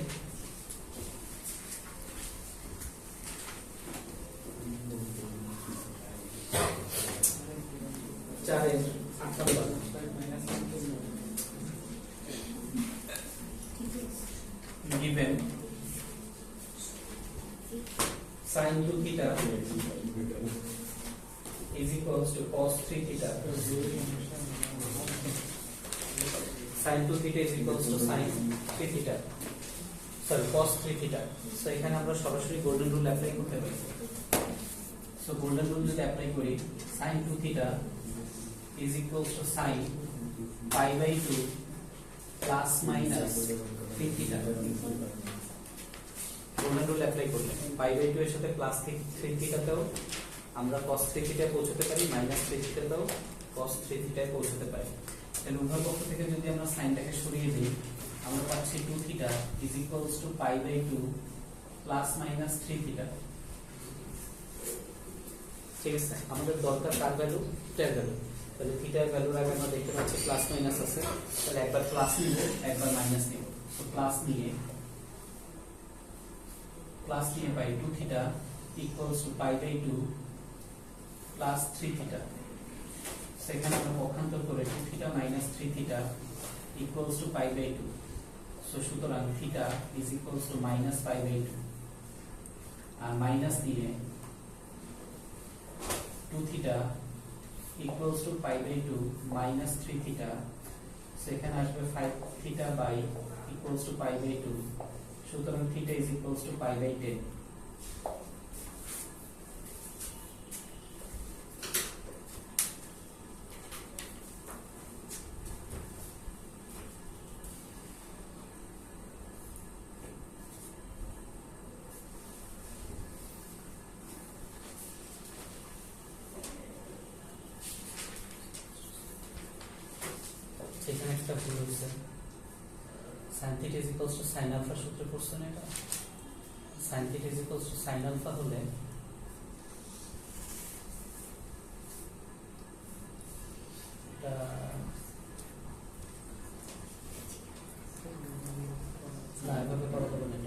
চারের 8 নম্বর given sin 2 theta is equals to cos 3 theta. Sin 2 theta is equals to sin 3 theta. Sorry, cos 3 theta. So এখানে আমরা সরাসরি গোল্ডেন রুল অ্যাপ্লাই করতে পারি। So গোল্ডেন রুল যদি অ্যাপ্লাই করি, sin 2 theta is equals to sin pi by 2 plus minus 3 theta golden rule apply করলে পাই বাই 2 এর সাথে প্লাস 3 থিটাতেও আমরা cos 3 থিটায় পৌঁছতে পারি মাইনাস 3 থিটাতেও cos 3 থিটায় পৌঁছতে পারি। তাহলে উভয় পক্ষ থেকে যদি আমরা সাইনটাকে সরিয়ে দিই আমরা পাচ্ছি 2 theta is equals to pi by 2 plus minus 3 theta. ঠিক আছে, আমাদের দরকার কার ভ্যালু? থিটার ভ্যালু। তাহলে থিটার ভ্যালুর আগে আমরা দেখতে পাচ্ছি প্লাস মাইনাস আছে, তাহলে একবার প্লাস নিব একবার মাইনাস নিব। তো প্লাস নিয়ে pi 2 theta equals to pi by 2 plus 3 theta. সেখানে আমরা পক্ষান্তর করে 2 theta minus 3 theta equals to pi by 2। So সুতরাং theta is equals to minus pi by 2 আর মাইনাস দিয়ে 2 theta equals to pi by 2 minus 3 theta, সেখানে আসবে 5 theta by equals to pi by 2, সুতরাং theta is equals to pi by 10। সেখানে একটা ভুল হচ্ছে, sin theta is equals to sin alpha সূত্রে পড়ছে না এটা? sin theta is equals to sin alpha হলে এটা না এভাবে করা যাবে না,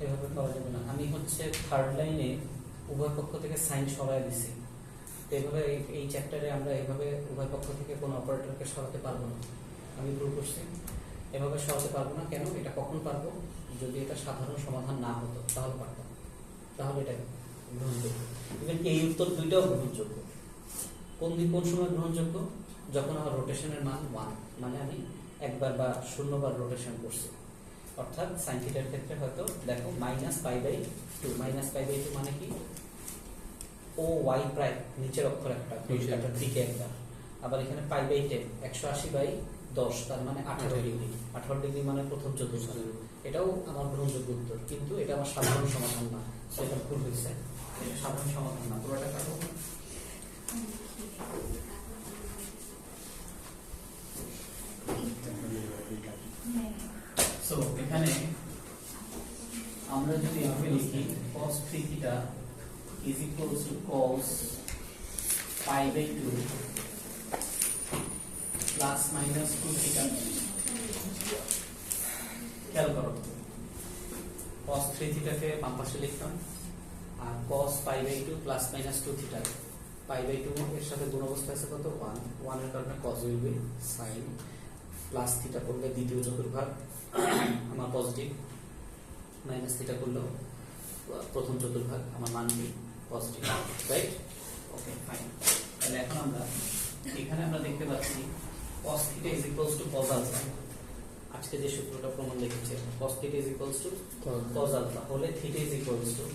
এভাবে করা যাবে না। আমি হচ্ছে থার্ড লাইনে উভয় পক্ষ থেকে সাইন সরাই দিছি, এভাবে এই চ্যাপ্টারে আমরা এভাবে উভয় পক্ষ থেকে কোনো অপারেটরকে সরাতে পারবো না। আমি প্রুভ করছি এভাবে সরাতে পারবো না। কেন? এটা কখন পারবো? যদি এটা সাধারণ সমাধান না হতো তাহলে পারতাম, তাহলে এটা গ্রহণযোগ্য। ইভেন এই উত্তর দুইটাও গ্রহণযোগ্য। কোন সময় গ্রহণযোগ্য? যখন আমার রোটেশনের মান 1, মানে আমি একবার বা 0 বার রোটেশন করছি। অর্থাৎ সাইন থিটার ক্ষেত্রে হয়তো দেখো minus pi by 2, minus pi by 2 মানে কি? ও ওয়াই প্রাইম নিচের অক্ষর একটা দিকে একটা, আবার এখানে পাই বাই 10 180 বাই 10 তার মানে 18 ডিগ্রি। 18 ডিগ্রি মানে প্রথম চতুর্থাংশ। এটাও আমার গ্রহণযোগ্য উত্তর, কিন্তু এটা আমার সাধারণ সমাধান না। সেটা ভুল হয়েছে, এটা সাধারণ সমাধান না, পুরোটা কাটো। সো এখানে আমরা যদি এভাবে লিখি cos 3 theta is equals to cos pi by 2 plus minus 2 theta। খেয়াল করো, cos 3 theta কে বাম পাশে লিখতাম আর cos pi by 2 plus minus 2 theta, pi by 2 এর সাথে গুণ অবস্থা আছে কত? 1 এর কারণে cos will be sin plus theta করলে দ্বিতীয় চতুর্ভাগ আমার পজিটিভ, মাইনাস থিটা করলেও প্রথম চতুর্ভাগ আমার মান কি? Positive, right? Okay fine. তাহলে এখন আমরা এখানে আমরা দেখতে পাচ্ছি cos theta is equals to cos alpha। আজকে যে সূত্রটা প্রমাণ লিখেছে cos theta is equals to cos alpha হলে theta is equals to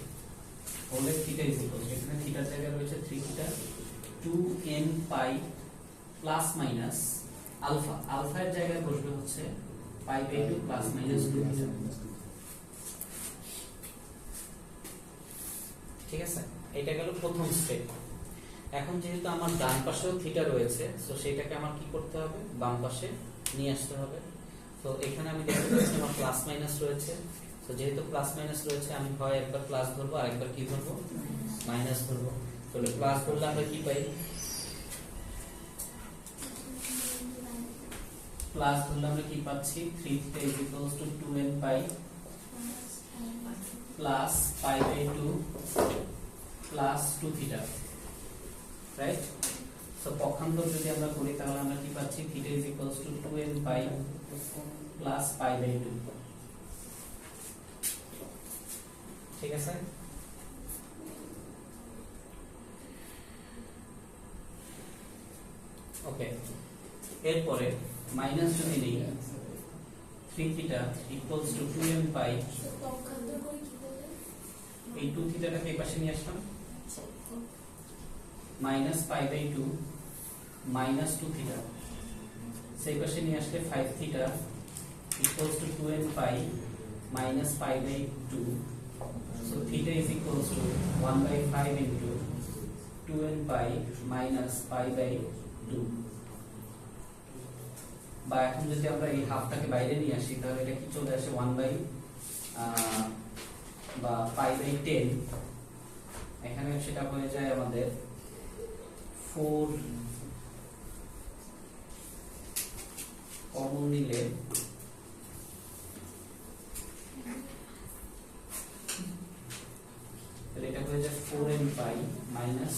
এখানে থিটার জায়গায় রয়েছে 3 theta 2n pi plus minus alpha, আলফার জায়গায় বসবে হচ্ছে pi by 2 plus minus 2 theta. ঠিক আছে, এটা গেল প্রথম স্টেপ। এখন যেহেতু আমার ডান পাশেও থিটা রয়েছে, তো সেটাকে আমার কি করতে হবে? বাম পাশে নিয়ে আসতে হবে। তো এখানে আমি দেখতে পাচ্ছি আমার প্লাস মাইনাস রয়েছে। তো যেহেতু প্লাস মাইনাস রয়েছে আমি হয় একবার প্লাস ধরবো আর একবার কি ধরবো? মাইনাস ধরবো। তাহলে প্লাস ধরলে আমরা কি পাই? প্লাস ধরলে আমরা কি পাচ্ছি? 3 theta is equals to 2n pi plus pi by 2 plus 2 theta, right? So পক্ষান্তর যদি আমরা করি তাহলে আমরা কি পাচ্ছি? theta is equals to 2n pi plus pi by 2। ঠিক আছে, ওকে। এরপরে মাইনাস যদি নেই 3 theta equals to 2n pi, এই 2 থিটাটাকে এই পাশে নিয়ে আসলাম, minus pi by 2 minus 2 theta, সেই পাশে নিয়ে আসলে 5 theta equals to 2n pi minus pi by 2. So theta is equals to 1 by 5 into 2n pi minus pi by 2. বা এখন যদি আমরা এই হাফটাকে বাইরে নিয়ে আসি তাহলে এটা কি চলে আসে 1 বাই বা পাই বাই 10, এখানে সেটা হয়ে যায় আমাদের 4 কমন নিলে তাহলে এটা হয়ে যায় 4n pi minus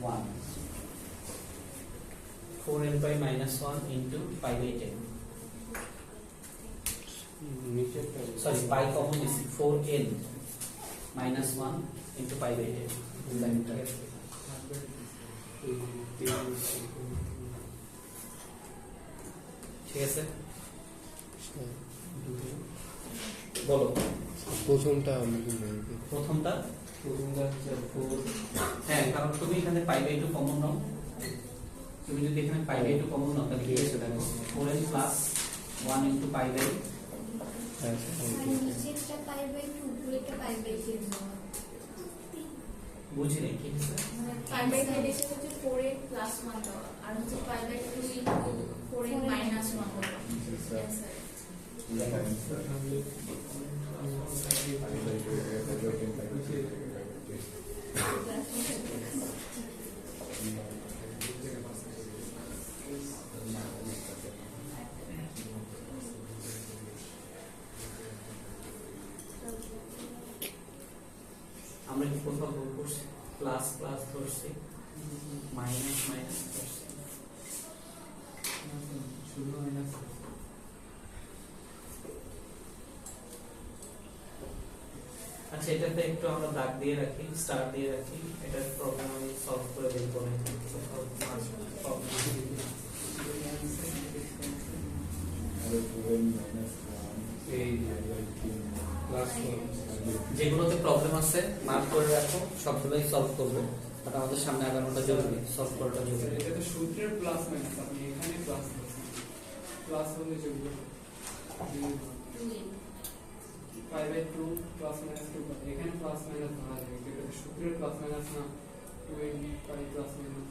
1, 4n pi minus 1 into pi by 10. Sorry, pi common is 4n minus 1 into pi by 10. ঠিক আছে, বলো প্রথমটা প্রথমটা হচ্ছে 4, হ্যাঁ কারণ তুমি এখানে পাই বাই 2 কমন নাও, তুমি যদি এখানে পাই বাই 2 কমন নাও তাহলে কি হচ্ছে দেখো 4n plus 1 into pi by, নিচেরটা পাই বাই 2 উপরেরটা পাই বাই 10 বুঝি নাই কি হচ্ছে, মানে পাই বাই 2 এসে হচ্ছে 4n প্লাস 1 দেওয়া আর হচ্ছে pi by 2 into 4n minus 1 দেওয়া। আমরা কি কোথাও ভুল করছি, প্লাস প্লাস ধরছি মাইনাস মাইনাস ধরছি, শুধু মাইনাস আচ্ছা এটাতে একটু আমরা দাগ দিয়ে রাখি, স্টার দিয়ে রাখি, এটার প্রবলেম আমি সলভ করে দেখবো না। যেগুলোতে প্রবলেম আছে মার্ক করে রাখো, সবগুলোই সলভ করবো, বাট আমাদের সামনে আগানোটা জরুরি, সলভ করাটা জরুরি। এটা তো সূত্রের প্লাস মাইনাস, আপনি এখানে প্লাস প্লাস হলে চলবে 5 বাই 2 প্লাস মাইনাস 2, এখানে প্লাস মাইনাস ধরা যাবে, এটা তো সূত্রের প্লাস মাইনাস না 2n pi প্লাস মাইনাস।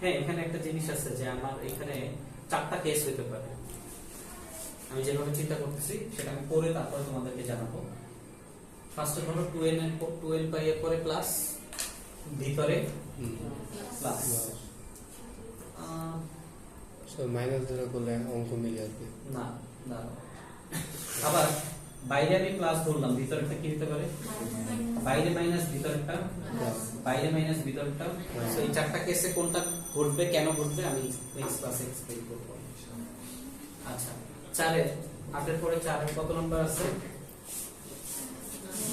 হ্যাঁ এখানে একটা জিনিস আছে যে আমার এখানে 4টা কেস হইতে পারে, আমি যেভাবে চিন্তা করতেছি সেটা আমি পরে তারপরে তোমাদেরকে জানাবো। ফার্স্টে ধরো 2n pi এর পরে প্লাস, ভিতরে প্লাস, মাইনাস ধরে করলে অঙ্ক মিলে আসবে না না, আবার বাইরে আমি প্লাস ধরলাম, ভিতরেরটা কি হতে পারে, বাইরে মাইনাস ভিতরেরটা, বাইরে মাইনাস ভিতরেরটা। তো এই 4টা কেসে কোনটা ঘটবে কেন ঘটবে আমি নেক্সট ক্লাসে এক্সপ্লেইন করব। আচ্ছা 4 8 পরে 4 কত নাম্বার আছে,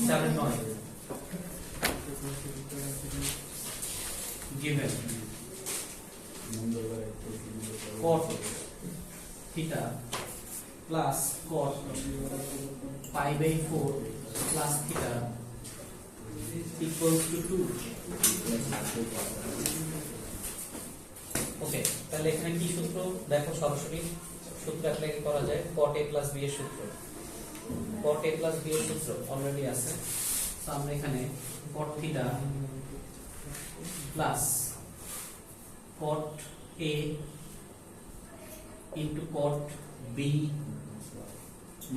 4 9 given cot theta plus cot pi by 4 plus theta equals to 2. ওকে, তাহলে এখানে কি সূত্র দেখো, সরাসরি সূত্র অ্যাপ্লাই করা যায়, cot a plus b এর সূত্র, cot a plus b এর সূত্র অলরেডি আছে। তো আমরা এখানে cot theta plus cot a into cot b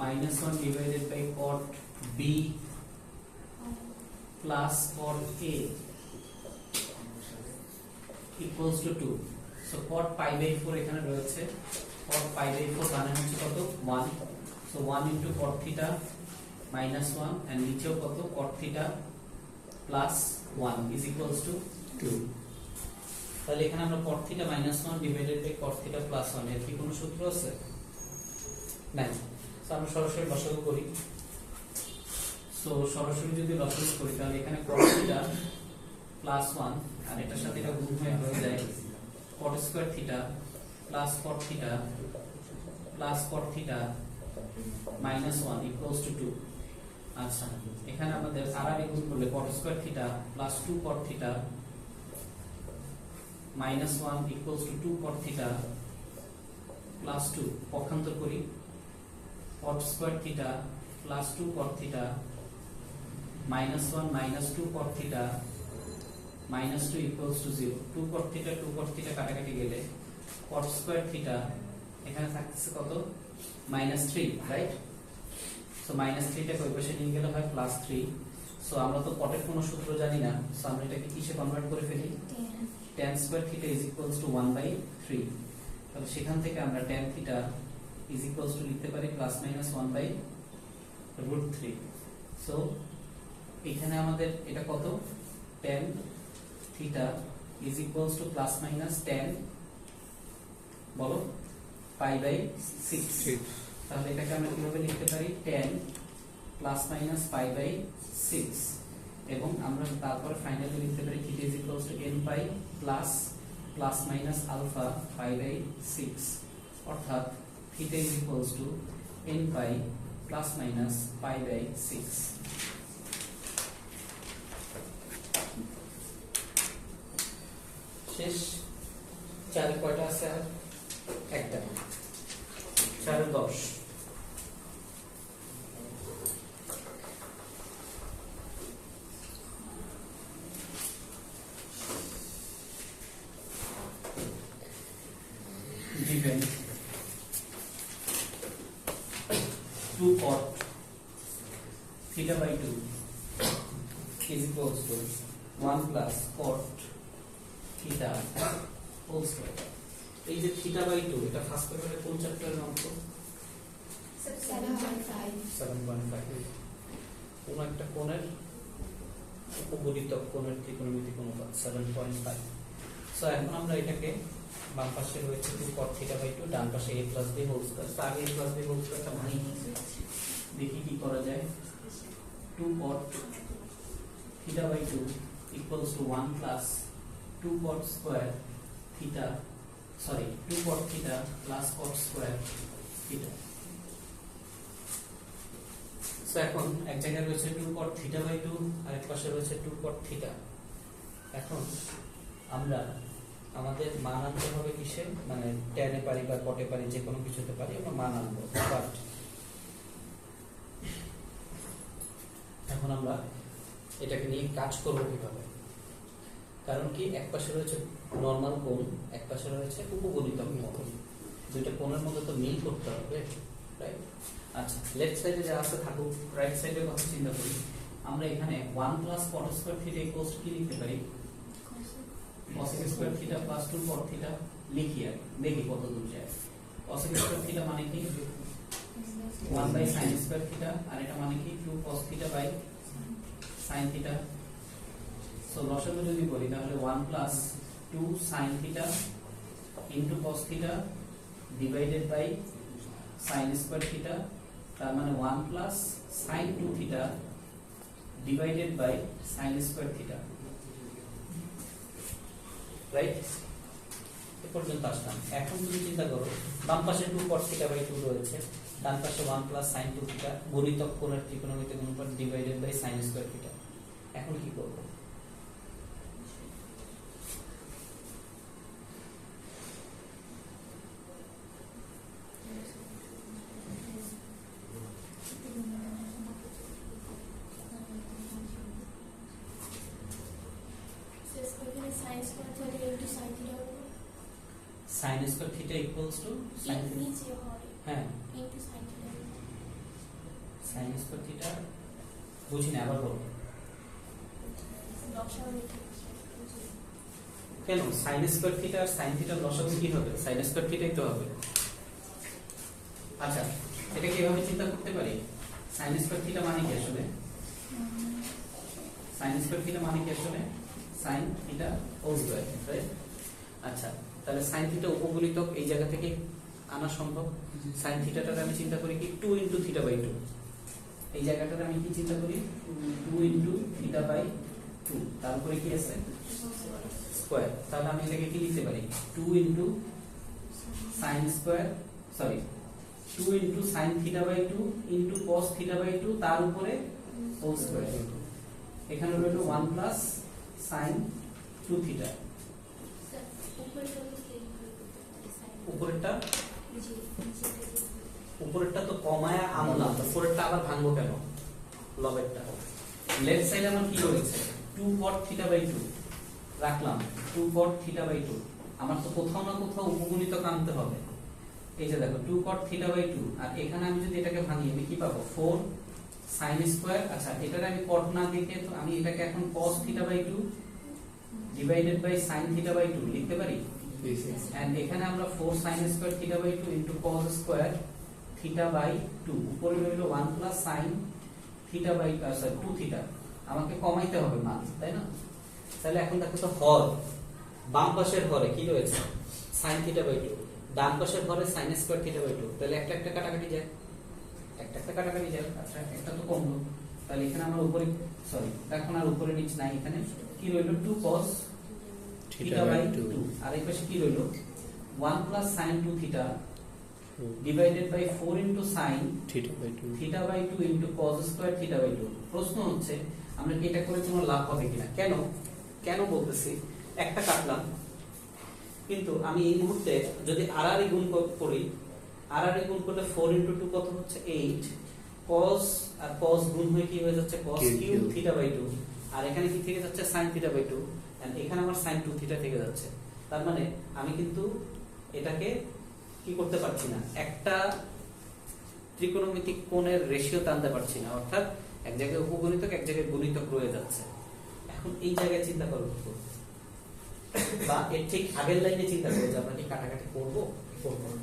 minus 1 divided by cot b plus cot a equals to 2. So cot pi by 4 এখানে রয়েছে, cot pi by 4 মানে হচ্ছে কত 1, so 1 into cot theta minus 1 and নিচেও কত cot theta plus 1 is equals to 2. তাহলে এখানে আমরা cot theta minus 1 divided by cot theta plus 1 এর কি কোনো সূত্র আছে? নাই। সো আমরা সরাসরি লসাগু করি। সো সরাসরি যদি লসাগু করি তাহলে এখানে cot theta plus 1 আর এটার সাথে এটা গুণ হয়ে যায় cot square theta plus cot theta plus cot theta minus 1 equals to 2. আচ্ছা এখানে আমাদের আর গুণ করলে cot square theta plus 2 cot theta minus 1 equals to 2 cot theta plus 2 পক্ষান্তর করি cot square theta plus 2 cot theta minus 1 minus 2 cot theta minus 2 equals to 0 2 cot theta কাটাকাটি গেলে cot স্কয়ার থিটা এখানে থাকছে কত মাইনাস 3 রাইট সো মাইনাস 3 টাকে ওই পাশে নিয়ে গেলে হয় প্লাস 3 সো আমরা তো কটের কোনো সূত্র জানি না সো আমরা এটাকে কিসে কনভার্ট করে ফেলি tan square theta is equals two 1/3 তাহলে সেখান থেকে আমরা tan theta is equals two লিখতে পারি প্লাস মাইনাস 1/√3 সো এখানে আমাদের এটা কত tan theta is equals two plus minus tan বলো π/6 তাহলে এটাকে আমরা কিভাবে লিখতে পারি tan প্লাস মাইনাস π/6 এবং আমরা তারপরে ফাইনালি লিখতে পারি theta is equals to n pi plus plus minus alpha π/6 অর্থাৎ theta is equals to n pi plus minus π/6 শেষ চার কয়টা আছে আর একটা 4 10 given 2 cot theta by 2 is equals to 1 plus cot theta whole square এই যে থিটা বাই 2 এটা ফার্স্ট পেপারে কোন চ্যাপ্টারের অঙ্ক 7.5 কোন একটা কোণের উপবৃত্তক কোণের ত্রিকোণমিতিক অনুপাত 7.5 সো এখন আমরা এটাকে বাম পাশে রয়েছে 2 cot theta by 2 ডান পাশে a plus b whole square তো আগে a plus b whole square টা ভাঙি দেখি কি করা যায় 2 cot theta by 2 equals to 1 plus 2 cot square theta 2 cot theta plus cot square theta so এখন এক জায়গায় রয়েছে 2 cot theta by 2 আর এক পাশে রয়েছে 2 cot theta এখন আমরা আমাদের মান আনতে হবে কিসে মানে tan এ পারি বা cot এ পারি যে কোনো কিছুতে পারি আমরা মান আনবো বাট এখন আমরা এটাকে নিয়ে কাজ করব কিভাবে কারণ কি এক পাশে রয়েছে নরমাল কোণ এক পাশে রয়েছে উপবৃত্তক কোণ দুইটা কোণের মধ্যে তো মিল করতে হবে রাইট আচ্ছা লেফট সাইডে যা আছে থাকুক রাইট সাইডে কথা চিন্তা করি আমরা এখানে 1 plus cot square theta equals two কি লিখতে পারি cos square theta plus 2 cot theta লিখি আর দেখি কত দূর যায় cos স্কয়ার থিটা মানে কি 1 বাই sin স্কয়ার থিটা আর এটা মানে কি 2 cos theta by sin theta so লসাগু যদি করি তাহলে 1 plus 2 sin theta into cos theta divided by sin square theta তার মানে 1 plus sin 2 theta divided by sin square theta right এ পর্যন্ত আসলাম এখন তুমি চিন্তা করো বাম পাশে 2 cot থিটা বাই 2 রয়েছে ডান পাশে 1 প্লাস sin 2 থিটা গুণিতক কোণের ত্রিকোণমিতিক অনুপাত divided by sin square theta এখন কি করব sin square theta equals to sin হ্যাঁ sin স্কয়ার থিটা বুঝি না আবার বলো কেন sin স্কয়ার থিটা আর sin থিটার লসাগু কি হবে sin স্কয়ার থিটাই তো হবে আচ্ছা এটা কিভাবে চিন্তা করতে পারি sin স্কয়ার থিটা মানে কি আসলে sin স্কয়ার থিটা মানে কি আসলে sin theta whole square right আচ্ছা তাহলে sin থিটা উপবৃত্তক এই জায়গা থেকে আনা সম্ভব sin থিটাটাকে আমি চিন্তা করি কি 2 ইনটু থিটা বাই 2 এই জায়গাটাতে আমি কি চিন্তা করি 2 ইনটু থিটা বাই 2 তার উপরে কি আছে স্কয়ার তাহলে আমি এটাকে কি লিখতে পারি 2 into sin square 2 into sin theta by 2 into cos theta by 2 তার উপরে হোল স্কয়ার এখানে রইল 1 প্লাস sin 2 থিটা উপরেরটা উপরেরটা তো কমায়া আনলাম, উপরেরটা আবার ভাঙবো কেন? লবেরটা লেফট সাইডে আমার কি রয়েছে 2 cot θ/2 রাখলাম, 2 cot θ/2। আমার তো কোথাও না কোথাও উপগুণিতক আনতে হবে। এই যে দেখো 2 cot θ/2, আর এখানে আমি যদি এটাকে ভাঙি আমি কি পাবো 4 sin স্কয়ার। আচ্ছা এটার আমি cot না দেখে তো আমি এটাকে এখন cos θ/2 ডিভাইডেড বাই sin θ/2 লিখতে পারি। এন্ড এখানে আমরা 4 sin square θ/2 into cos square θ/2 উপরে রইল 1 প্লাস sin θ/2 2 θ। আমাকে কমাইতে হবে মান, তাই না? তাহলে এখন দেখো তো হর, বাম পাশের হরে কি রয়েছে sin θ/2, ডান পাশের হরে sin স্কয়ার θ/2। তাহলে একটা একটা কাটাকাটি যায়, একটা একটা কাটাকাটি যায়। আচ্ছা একটা তো কমলো, তাহলে এখানে আমরা উপরে সরি এখন আর উপরে নিচ নাই, এখানে কি রইল 2 cos θ/2 আর এই পাশে কি রইল 1 plus sin 2 θ divided by 4 into sin θ/2 into cos square θ/2। প্রশ্ন হচ্ছে আমরা কি এটা করে কোনো লাভ হবে কিনা? কেন কেন বলতেছি, একটা কাটলাম কিন্তু আমি এই মুহূর্তে যদি আর গুণ করি, আর গুণ করলে 4 ইনটু 2 কত হচ্ছে 8, cos আর cos গুণ হয়ে কি হয়ে যাচ্ছে cos কিউব θ/2, আর এখানে কি থেকে যাচ্ছে sin θ/2, এন্ড এখানে আমার sin 2 θ থেকে যাচ্ছে। তার মানে আমি কিন্তু এটাকে কি করতে পারছি না, একটা ত্রিকোণমিতিক কোণের রেশিও টানতে পারছি না, অর্থাৎ এক জায়গায় উপগুণিতক এক জায়গায় গুণিতক রয়ে যাচ্ছে। এখন এই জায়গায় চিন্তা করো বা এর ঠিক আগের লাইনে চিন্তা করো যে আমরা কি কাটাকাটি করবো করবো না।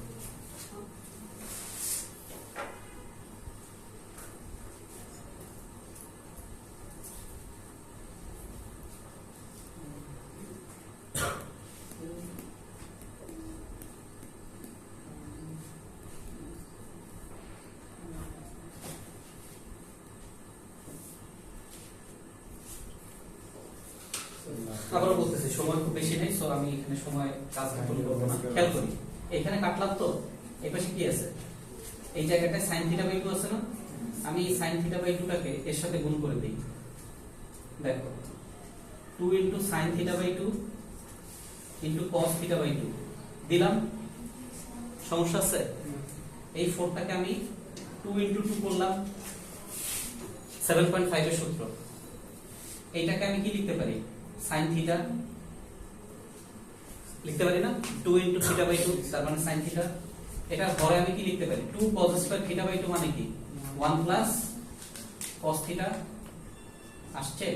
আবারও বলতেছি সময় খুব বেশি নেই, সো আমি এখানে সময় কাজ কাটুন করবো না। খেয়াল করি এখানে কাটলাম তো এই পাশে কি আছে, এই জায়গাটায় sin θ/2 আছে না, আমি এই sin θ/2 টাকে এর সাথে গুণ করে দেই। দেখো 2 ইনটু sin θ/2 ইনটু cos θ/2 দিলাম, সমস্যা আছে? এই 4 টাকে আমি 2 ইনটু 2 করলাম 7.5 এর সূত্র। এইটাকে আমি কি লিখতে পারি sin θ লিখতে পারি না, 2 ইনটু θ/2 তার মানে sin θ। এটার হরে আমি কি লিখতে পারি 2 cos স্কয়ার θ/2 মানে কি 1 প্লাস cos θ আসছে।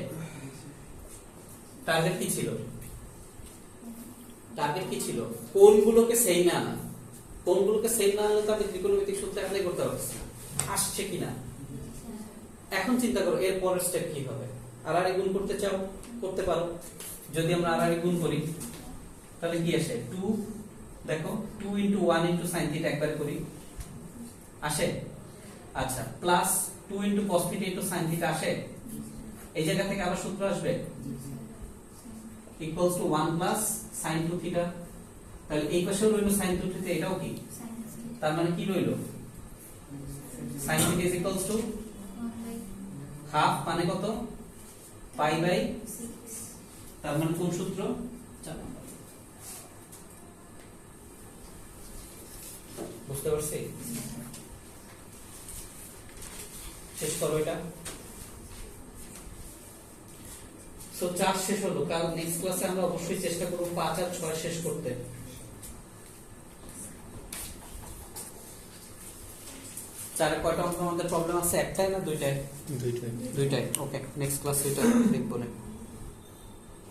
টার্গেট কি ছিল, টার্গেট কি ছিল কোণগুলোকে সেম না আনা, কোণগুলোকে সেম না আনলে তো আমি ত্রিকোণমিতিক সূত্র অ্যাপ্লাই করতে পারছি না, আসছে কিনা। এখন চিন্তা করো এর পরের স্টেপ কি হবে, আর গুণ করতে চাও করতে পারো। যদি আমরা আর গুণ করি তাহলে কি আসে 2, দেখো 2 ইনটু 1 ইনটু sin θ একবার করি আসে। আচ্ছা plus 2 into cos θ into sin θ আসে, এই জায়গা থেকে আবার সূত্র আসবে ইকুয়ালস টু 1 প্লাস sin 2 θ। তাহলে এই পাশেও রইল sin 2 θ, এটাও কি, তার মানে কি রইল sin θ is equals to half, মানে কত পাই বাই 6। তার মানে কোন সূত্র, 4 নম্বর। বুঝতে পারছি? শেষ করো এটা। সো 4 শেষ হলো, কাল নেক্সট ক্লাসে আমরা অবশ্যই চেষ্টা করব 5 আর 6 শেষ করতে। 4 এ কয়টা অঙ্ক আমাদের প্রবলেম আছে, একটাই না দুইটাই? দুইটাই। ওকে নেক্সট ক্লাসে এটা দেখবো না।